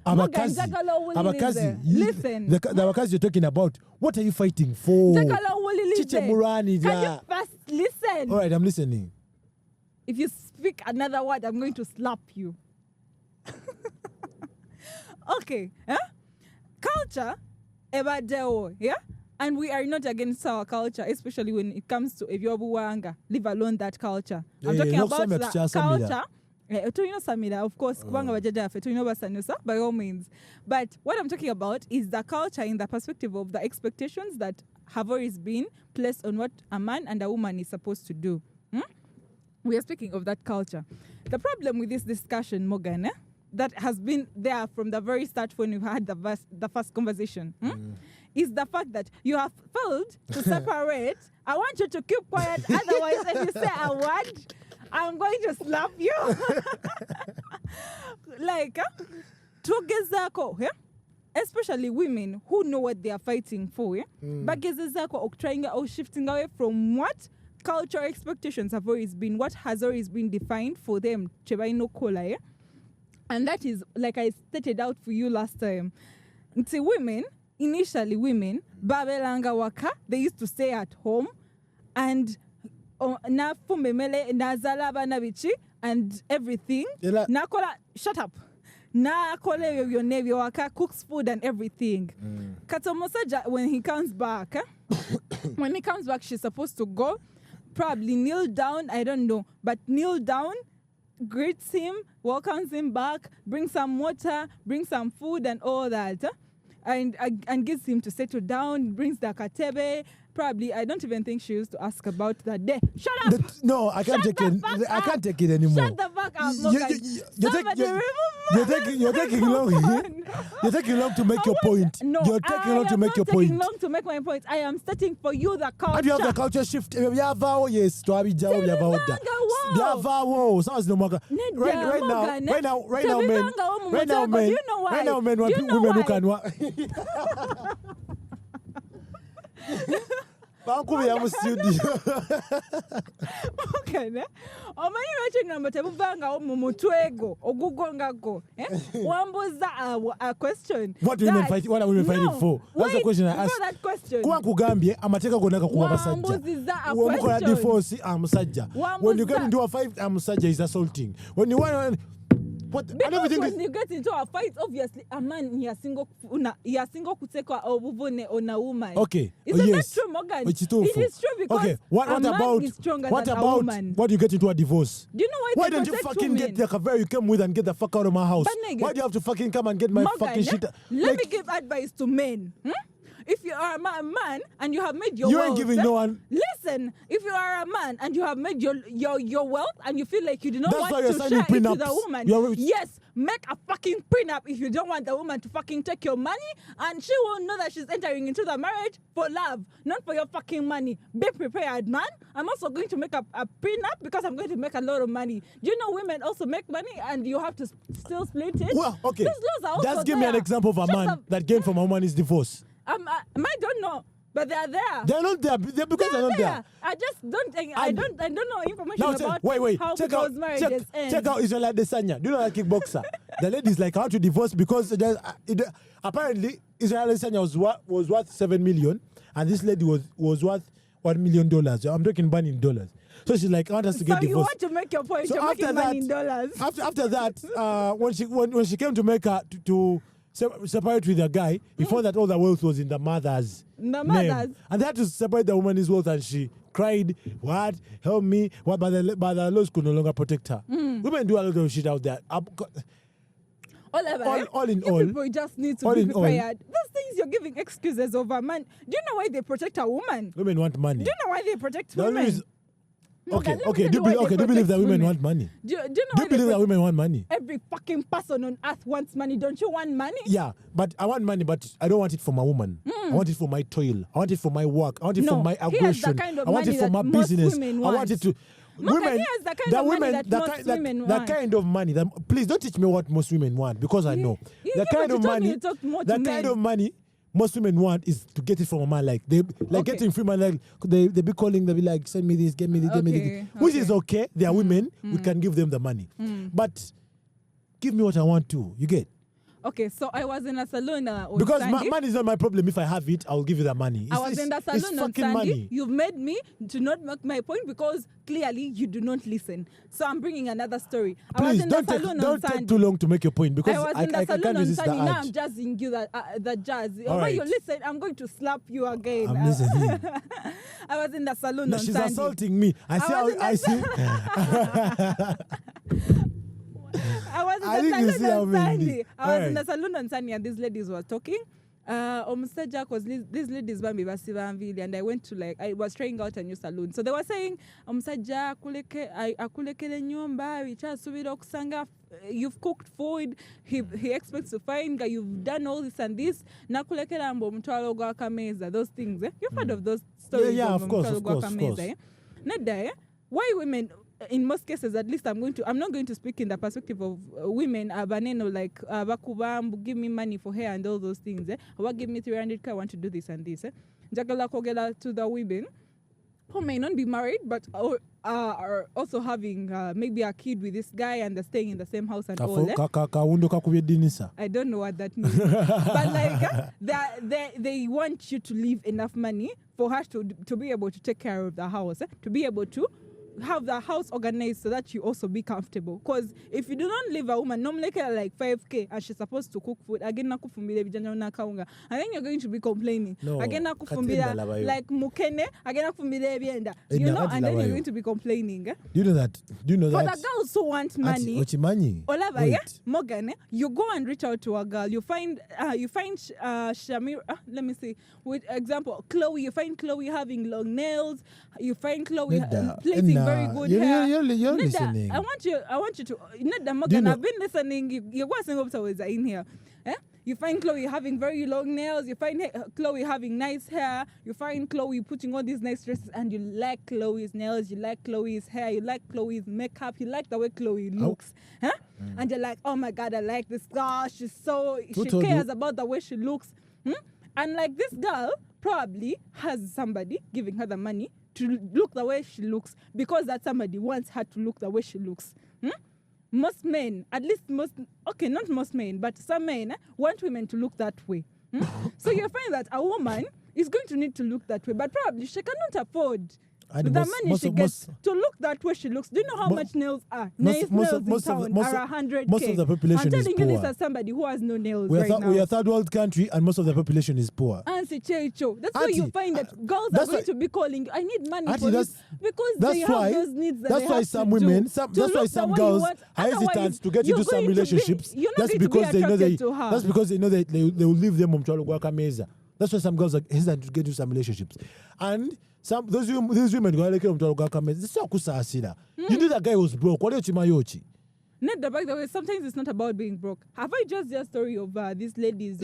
Abakazi. Listen. The Abakazi you're talking about, what are you fighting for? Can you first listen? All right, I'm listening. If you speak another word, I'm going to slap you. Okay. Culture, ebadeo, yeah? And we are not against our culture, especially when it comes to Ebyobuwanga, leave alone that culture. I'm talking about that culture. Of course, by all means. But what I'm talking about is the culture in the perspective of the expectations that have always been placed on what a man and a woman is supposed to do. We are speaking of that culture. The problem with this discussion, Morgan, that has been there from the very start when we had the first conversation, is the fact that you have failed to separate. I want you to keep quiet, otherwise if you say a word, I'm going to slap you. Like, tugezako, yeah? Especially women who know what they are fighting for, yeah? Bagezako or trying or shifting away from what cultural expectations have always been, what has always been defined for them, chebaino kola, yeah? And that is, like I stated out for you last time, initially women, babelanga waka, they used to stay at home, and na fumemele nazala banabichi and everything. Nakola, shut up. Na kole your navy waka cooks food and everything. Katomosaja, when he comes back, when he comes back, she's supposed to go, probably kneel down, I don't know, but kneel down, greets him, welcomes him back, brings some water, brings some food and all that, and gets him to settle down, brings the katebe. Probably, I don't even think she used to ask about that day. Shut up! No, I can't take it. I can't take it anymore. Shut the fuck up, You're taking long. You're taking long to make your point. No, you're taking long to make your point. Taking long to make my point. I am starting for you the culture. How do you have the culture shift? Yes, to Abidjan, we have out sounds no more. Right now, men, women who can work. Okay, ne? Omani waching number tebuvanga omumutwego ogugongako. Wambuza a question. What do women fight? What are women fighting for? That's the question I asked. That question. Kuwa kugambye amateka gonaka kuwa basajja. Wambuza divorce musajja. When you get into a fight, musajja is assaulting. When you want because when you get into a fight, obviously a man he single kutekwa obuvune on a woman. Okay. Isn't that true, Morgan? It is true because what about is stronger than a woman. What do you get into a divorce? Do you know why don't you fucking get the cover you came with and get the fuck out of my house? Why do you have to fucking come and get my Morgan, fucking shit? Let me give advice to men. If you are a man and you have made your wealth... You ain't giving no one... Listen, if you are a man and you have made your wealth and you feel like you do not want to share it to the woman, yes, make a fucking prenup if you don't want the woman to fucking take your money, and she will know that she's entering into the marriage for love, not for your fucking money. Be prepared, man. I'm also going to make a prenup because I'm going to make a lot of money. Do you know women also make money and you have to still split it? Well, okay. These laws are also just give me an example of a man that gained from a woman's divorce. I don't know, but they are there. They're not there because they're not there. I just don't. I don't know information about how check people's marriages end. Check out Israel Adesanya. Do you know that kickboxer? The lady's like how to divorce because apparently Israel Adesanya was worth $7 million, and this lady was worth $1 million. I'm talking money in dollars. So she's like, I want us to get divorced. So you want to make your point? So you're making money in dollars. After that, when she came to make her to separate with the guy, he found that all the wealth was in the mother's name. And they had to separate the woman's wealth, and she cried, what? Help me. What? But the laws could no longer protect her. Women do a lot of shit out there. All in all, people just need to be prepared. Those things you're giving excuses over, man. Do you know why they protect a woman? Women want money. Do you know why they protect women? Okay. Do you believe that women want money? Do you believe that women want money? Every fucking person on earth wants money. Don't you want money? Yeah, but I want money, but I don't want it for my woman. I want it for my toil. I want it for my work. I want it for my aggression. I want it for my business. I want it to... Women, that kind of money. Please don't teach me what most women want, because I know. The kind of money most women want is to get it from a man, like getting free money. Like they be calling, they be like, send me this, get me this, which is okay. They are women. We can give them the money, but give me what I want to. You get? Okay, so I was in a salon on Because Sunday. money is not my problem. If I have it, I'll give you the money. I was in the salon on Sunday. Money. You've made me to not make my point because clearly you do not listen. So I'm bringing another story. Please, don't take too long to make your point because I was in the salon on Sunday. Now I'm urge. jazzing you the jazz. All When you right. listen, I'm going to slap you again. I'm listening. I was in the salon on She's Sunday. assaulting me. I see. I was in the salon on Sunday. I was in the salon on Sunday and these ladies were talking. Omusajja, because these ladies bambi basibamvili, and I went to I was trying out a new salon. So they were saying, Omusajja akulekele nyumba, bikyasubira okusanga, you've cooked food, he expects to find that you've done all this and this, nakulekela mbo omutwalo gwa kameza, those things. You've heard of those stories? Yeah, of course. Nedda, why women, in most cases, at least I'm not going to speak in the perspective of women, baneno like bakubambu, give me money for hair and all those things. What give me 300k, I want to do this and this. Jagala kogela to the women who may not be married but are also having maybe a kid with this guy and they're staying in the same house and all. I don't know what that means. But they want you to leave enough money for her to be able to take care of the house, to be able to have the house organized so that you also be comfortable. Because if you do not leave a woman, normally like 5k and she's supposed to cook food, again and then you're going to be complaining. Again like mukene, again you know, and then you're going to be complaining. Do you know that? For the girls who want money, Morgan, you go and reach out to a girl. You find Shamir. Let me see. With example, Chloe. You find Chloe having long nails. You find Chloe placing very good hair. You're listening. I want you to. Nedda Morgan, I've been listening. You're always in here. You find Chloe having very long nails. You find Chloe having nice hair. You find Chloe putting on these nice dresses, and you like Chloe's nails. You like Chloe's hair. You like Chloe's makeup. You like the way Chloe looks. And you're like, oh my God, I like this girl. She cares about the way she looks. And like this girl probably has somebody giving her the money to look the way she looks because that somebody wants her to look the way she looks. Most men, at least not most men, but some men want women to look that way. So you find that a woman is going to need to look that way, but probably she cannot afford the money she gets to look that way she looks. Do you know how much nails are? Nails in town are 100k. Most of the population is poor. I'm telling you this as somebody who has no nails now. We are a third world country and most of the population is poor. That's why you find that girls are going to be calling, I need money for this. Because they have those needs that that's why some women, that's why some girls are hesitant to get into some relationships. That's because they know they will leave them. That's why some girls are hesitant to get into some relationships. And these women go like you knew that guy was broke. What are you? Nedda, by the way, sometimes it's not about being broke. Have I just the story of these ladies?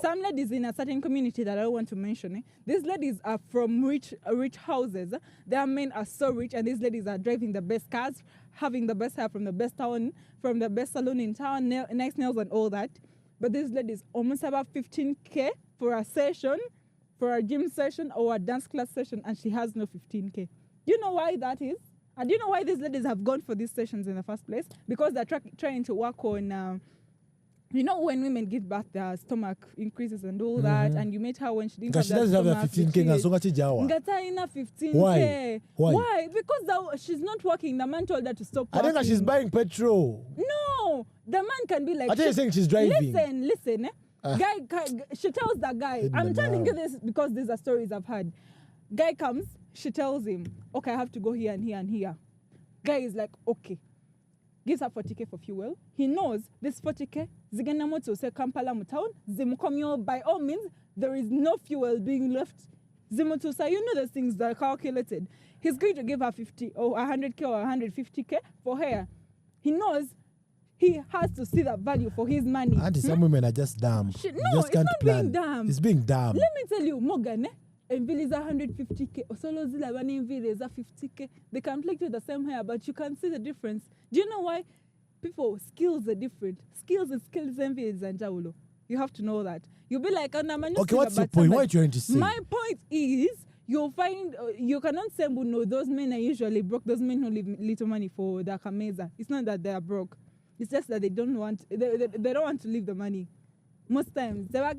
Some ladies in a certain community that I don't want to mention. These ladies are from rich houses. Their men are so rich, and these ladies are driving the best cars, having the best hair from the best town, from the best salon in town, nice nails and all that. But these ladies almost about 15k for a session, for a gym session or a dance class session, and she has no 15k. Do you know why that is? And do you know why these ladies have gone for these sessions in the first place? Because they're trying to work on, you know, when women give birth, their stomach increases and all that. And you met her when she didn't have that stomach. 15K. Why? Because she's not working. The man told her to stop working. I think she's buying petrol. No, the man can be like. I think you're saying she's driving. Listen. Guy, she tells the guy. I'm telling you this because these are stories I've heard. Guy comes. She tells him, okay, I have to go here and here and here. Guy is like, okay. Gives her 40k for fuel. He knows this 40k, Zigenamoto say Kampala Mutown, Zimukomyo, by all means, there is no fuel being left. Zimutu say, you know those things that are calculated. He's going to give her 50 or 100k or 150k for her. He knows he has to see the value for his money. Auntie, some women are just dumb. It's not being dumb. It's being dumb. Let me tell you, Morgan, Envil is 150k, Osolo Zila one Envil is 50k. They can play to the same hair, but you can see the difference. Do you know why? People, skills are different. Skills Envil is Zanjaulo. You have to know that. You'll be like, okay, what's your point? What are you trying to say? My point is, you'll find, you cannot say, no, those men are usually broke. Those men who leave little money for the kameza. It's not that they are broke. It's just that they don't want to leave the money. Most times, they want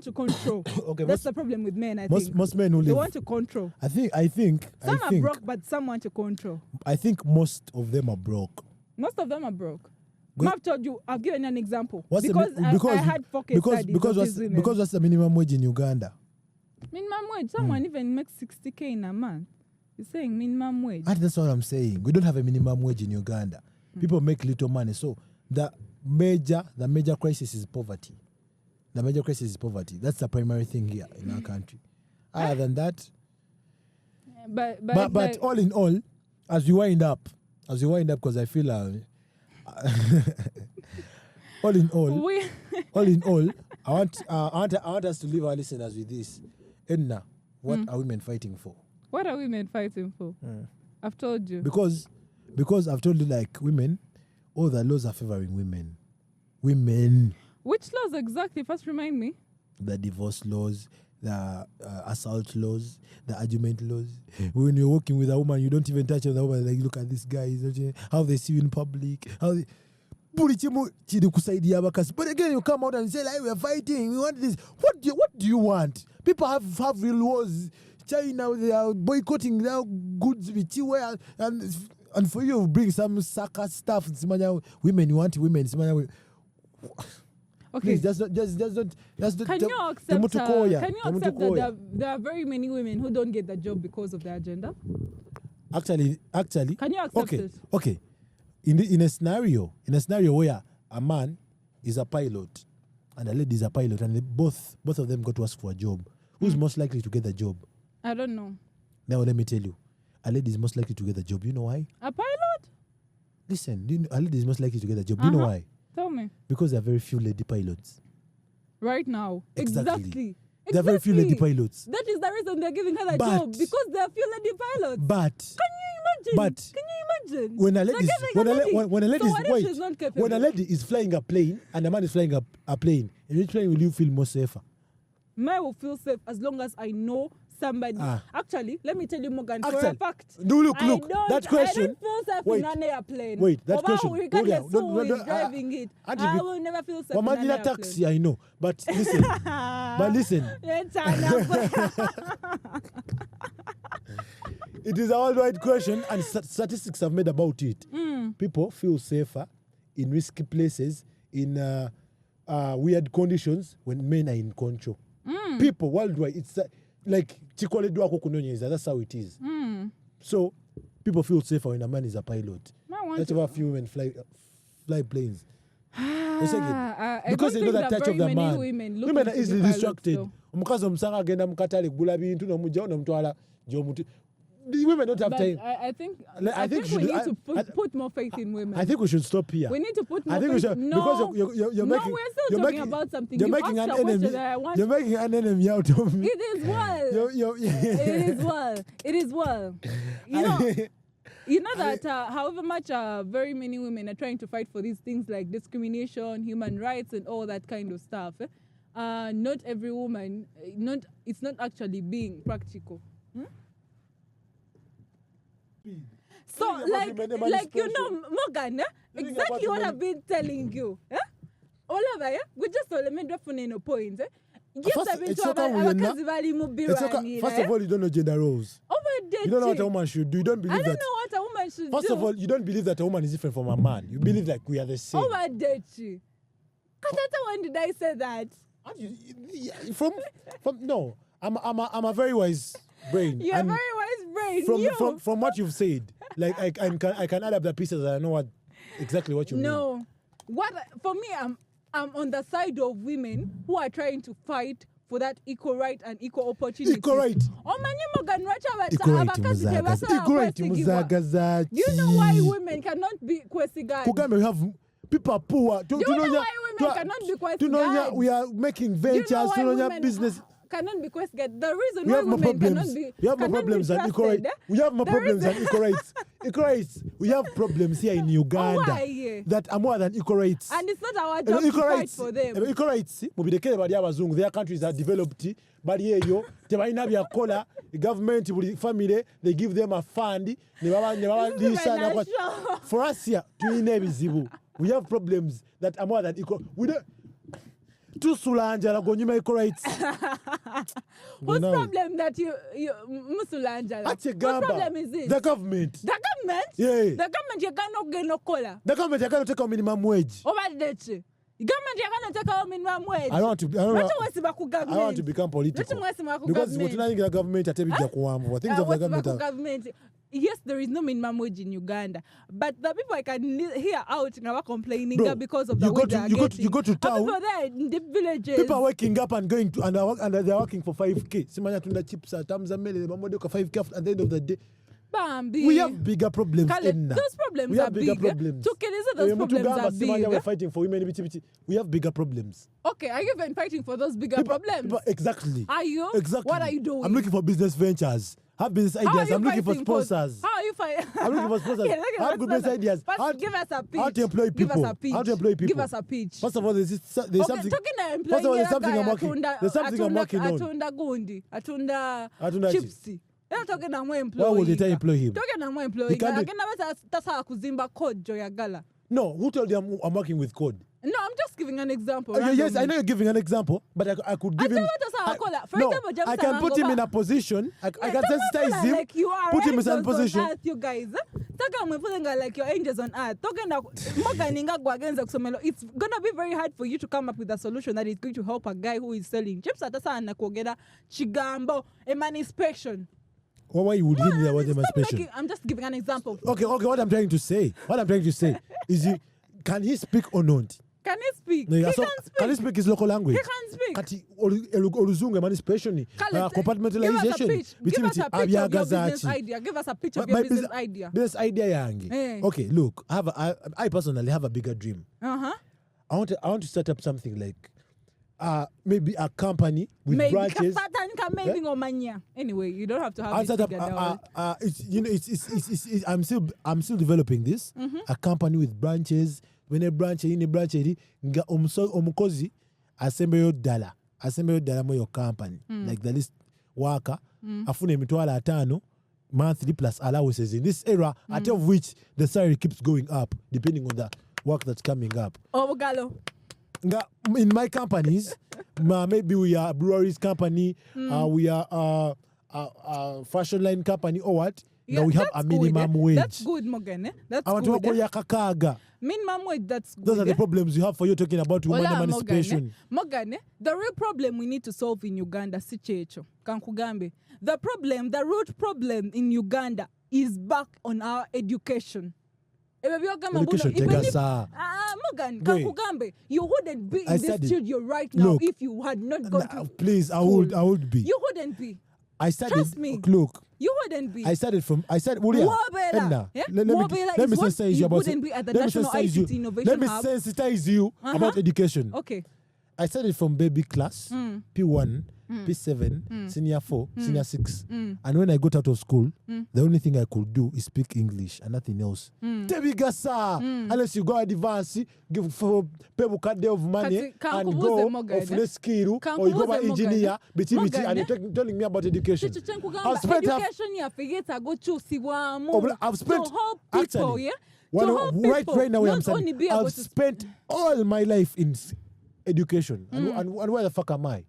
to control. Okay, that's the problem with men. I think most men who they want to control. I think some are broke, but some want to control. I think most of them are broke. Most of them are broke. I've told you. I've given an example. I had 4K studies because what's the minimum wage in Uganda? Minimum wage. Someone even makes 60K in a month. You're saying minimum wage. That's what I'm saying. We don't have a minimum wage in Uganda. People make little money. So the major crisis is poverty. The major crisis is poverty. That's the primary thing here in our country. Other than that, but all in all, as we wind up, because I feel all in all, I want us to leave our listeners with this. Edna, what are women fighting for? What are women fighting for? I've told you. Because I've told you, like, women, all the laws are favoring women. Women. Which laws exactly? First remind me. The divorce laws, the assault laws, the argument laws. When you're working with a woman, you don't even touch the woman. Like, look at this guy. How they see you in public. How they... But again, you come out and say, like, we're fighting. We want this. What do you want? People have real wars. China, they are boycotting their goods which you wear. And for you, bring some sucker stuff. Women, you want women. Okay. Please, that's not. Can you accept that there are very many women who don't get the job because of their gender? Actually. Can you accept it? Okay. In a scenario where a man is a pilot and a lady is a pilot, and both of them go to ask for a job, who's most likely to get the job? I don't know. Now let me tell you, a lady is most likely to get the job. You know why? A pilot? Listen, a lady is most likely to get the job. You know why? Tell me. Because there are very few lady pilots. Right now. Exactly. There are very few lady pilots. That is the reason they're giving her the job. Because there are few lady pilots. But can you imagine? When a lady is flying a plane and a man is flying a plane, in which plane will you feel more safer? I will feel safe as long as I know somebody. Actually, let me tell you, Morgan, for a fact. Look, that question. I don't feel safe in an airplane. Wait, that question. Regardless of who is driving it, I will never feel safe in an airplane. Taxi, I know. But listen. It is a worldwide question, and statistics have made about it. People feel safer in risky places, in weird conditions when men are in control. People worldwide, it's like that's how it is. So people feel safer when a man is a pilot. That's why few women fly planes. Because they know the touch of the man. Women are easily distracted. The women don't have time. I think we need to put more faith in women. I think we should stop here. We need to put more faith. Because you're making, we're still talking about something. You're making an enemy. You're making an enemy out of me. It is well. It is well. You know that however much very many women are trying to fight for these things like discrimination, human rights, and all that kind of stuff, not every woman, it's not actually being practical. So, like Morgan, exactly what I've been telling you. All over, we just told me no point. First of all, you don't know gender roles. You don't know what a woman should do. You don't believe that. I don't know what a woman should do. First of all, you don't believe that a woman is different from a man. You believe like we are the same. When did I say that? No, I'm a very wise brain. You're a very wise brain. From what you've said, like I can add up the pieces and I know exactly what you mean. No, for me, I'm on the side of women who are trying to fight for that equal right and equal opportunity. Equal right. You know why women cannot be quesigad? We have people are poor. Do you know why women cannot be quesigad? We are making ventures. Business cannot be questioned. The reason why women cannot be we have more problems than equal rights. We have more problems than equal rights. Equal rights. We have problems here in Uganda that are more than equal rights. And it's not our job to fight for them. Equal rights. Their countries are developed. But here the government, family, they give them a fund. For us here, We have problems that are more than equal. We don't. To Sulanjala go nyuma equal rights. Whose problem that you Musulanjala? What problem is this? The government. The government? Yeah. The government you cannot get no collar. The government you cannot take a minimum wage. Over that. The government you cannot take a minimum wage. I want to become political. Because what the government at things of the government. Yes, there is no minimum wage in Uganda, but the people I can hear out now complaining because of the wage they are getting. You go to town. People there in the villages. People are waking up and going to and they're working for 5K. Simanya tunda chips at Tamzamele, Mamodo 5K at the end of the day. Bambi. We have bigger problems. Those problems are big. Problems. Those problems are big. We're fighting for women. We have bigger problems. Okay, are you even fighting for those bigger problems? Exactly. Are you? Exactly. What are you doing? I'm looking for business ventures. Have business ideas. I'm looking for sponsors. How are you fighting? I'm looking for sponsors. I have good business ideas. First, give us a pitch. How to employ people. Give us a pitch. How to employ people. Give us a pitch. First of all, there's something. Talking to employing. First of all, there's something I'm working. There's something I'm working on. Atunda gundi. Atunda chipsy. They're talking about more employee. Why would they employ him? Talking about more employee. That's how kuzimba code joyagala. No, who told you I'm working with code? No, I'm just giving an example. Yes, I know you're giving an example, but I could give him. I can put him in a position. I can sensitize him. Like you are put him in a position. Earth, you guys. Like you're angels on earth. It's gonna be very hard for you to come up with a solution that is going to help a guy who is selling chips at chigambo emancipation. Why you would give me about emancipation? I'm just giving an example. Okay. What I'm trying to say is, can he speak or not? Can he speak? No, he can speak. Can he speak his local language? He can speak. Kati oluzungu emancipation, compartmentalization. Give us a pitch of your business idea. Give us a pitch of your business idea. Business idea yangi. Hey. Okay, look, I personally have a bigger dream. Uh-huh. I want to set up something like maybe a company with branches. Anyway, you don't have to have it. I'm still developing this. Mm-hmm. A company with branches. When a branch nga omukozi asembeyo ddala mu your company, like the list worker afune emitwalo 5 monthly plus allowances in this era, at of which the salary keeps going up depending on the work that's coming up. In my companies, maybe we are a breweries company, we are a fashion line company or what. Yeah, now we have a minimum wage. That's good, Morgan. That's good. Minimum wage, that's good. Those are the problems you have for you talking about women emancipation. Morgan, the real problem we need to solve in Uganda, Kankugambe. The root problem in Uganda is back on our education. Education, Morgan, Kankugambe, you wouldn't be in this studio right now if you had not gone to please, school. I would be. You wouldn't be. Trust me. Look. You wouldn't be. I started Wabela. Let me sensitize you about wouldn't be at the National ICT Innovation Let me sensitize you about education. Okay. I started from baby class, P1, P7, senior 4, senior 6. And when I got out of school, the only thing I could do is speak English and nothing else. Unless you go advance, give for people a day of money and go of less skill, or you go by engineer, and you're telling me about education. I've spent right now where I'm saying, I've spent all my life in education. And where the fuck am I?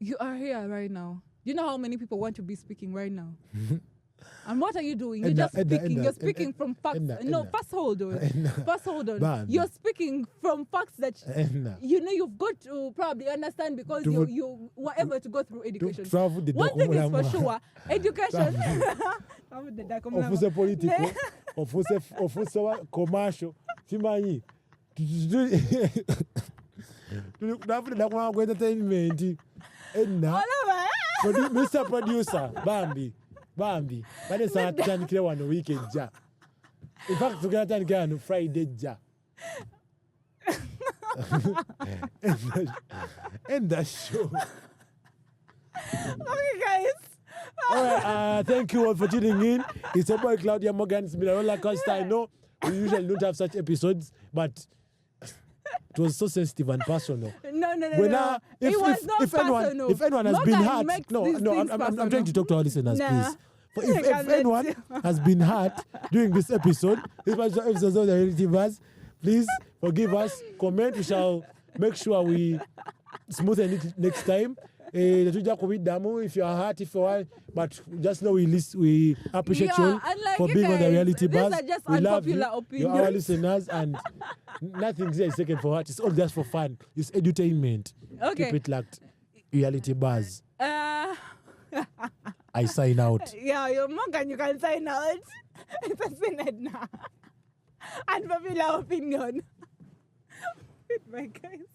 You are here right now. You know how many people want to be speaking right now? And what are you doing? You're just speaking. You're speaking from facts. First hold on. You're speaking from facts that you've got to probably understand because you were able to go through education. One thing is for sure, education. Ofuse political, ofuse commercial. Simanyi. Mr. Producer, Bambi. But it's not Janikira on the weekend. In fact, we're going to on Friday. End the show. Okay, guys. All right, thank you all for tuning in. It's a boy, Claudia Morgan. It's been a roller coaster. I know we usually don't have such episodes, but it was so sensitive and personal. No. It was not personal. If anyone has been hurt, I'm trying to talk to our listeners, please. If anyone has been hurt during this episode of the Realty Buzz, Please forgive us. Comment. We shall make sure we smoothen it next time. If you are hurt, if you are, but just know we appreciate you for being on the Reality Buzz. We love you. You're our listeners, and nothing here is taken for heart. It's all just for fun. It's edutainment. Okay. Keep it locked. Reality Buzz. I sign out. Yeah, you're Morgan. You can sign out. It's a Ednar. Unpopular opinion. Bye, guys.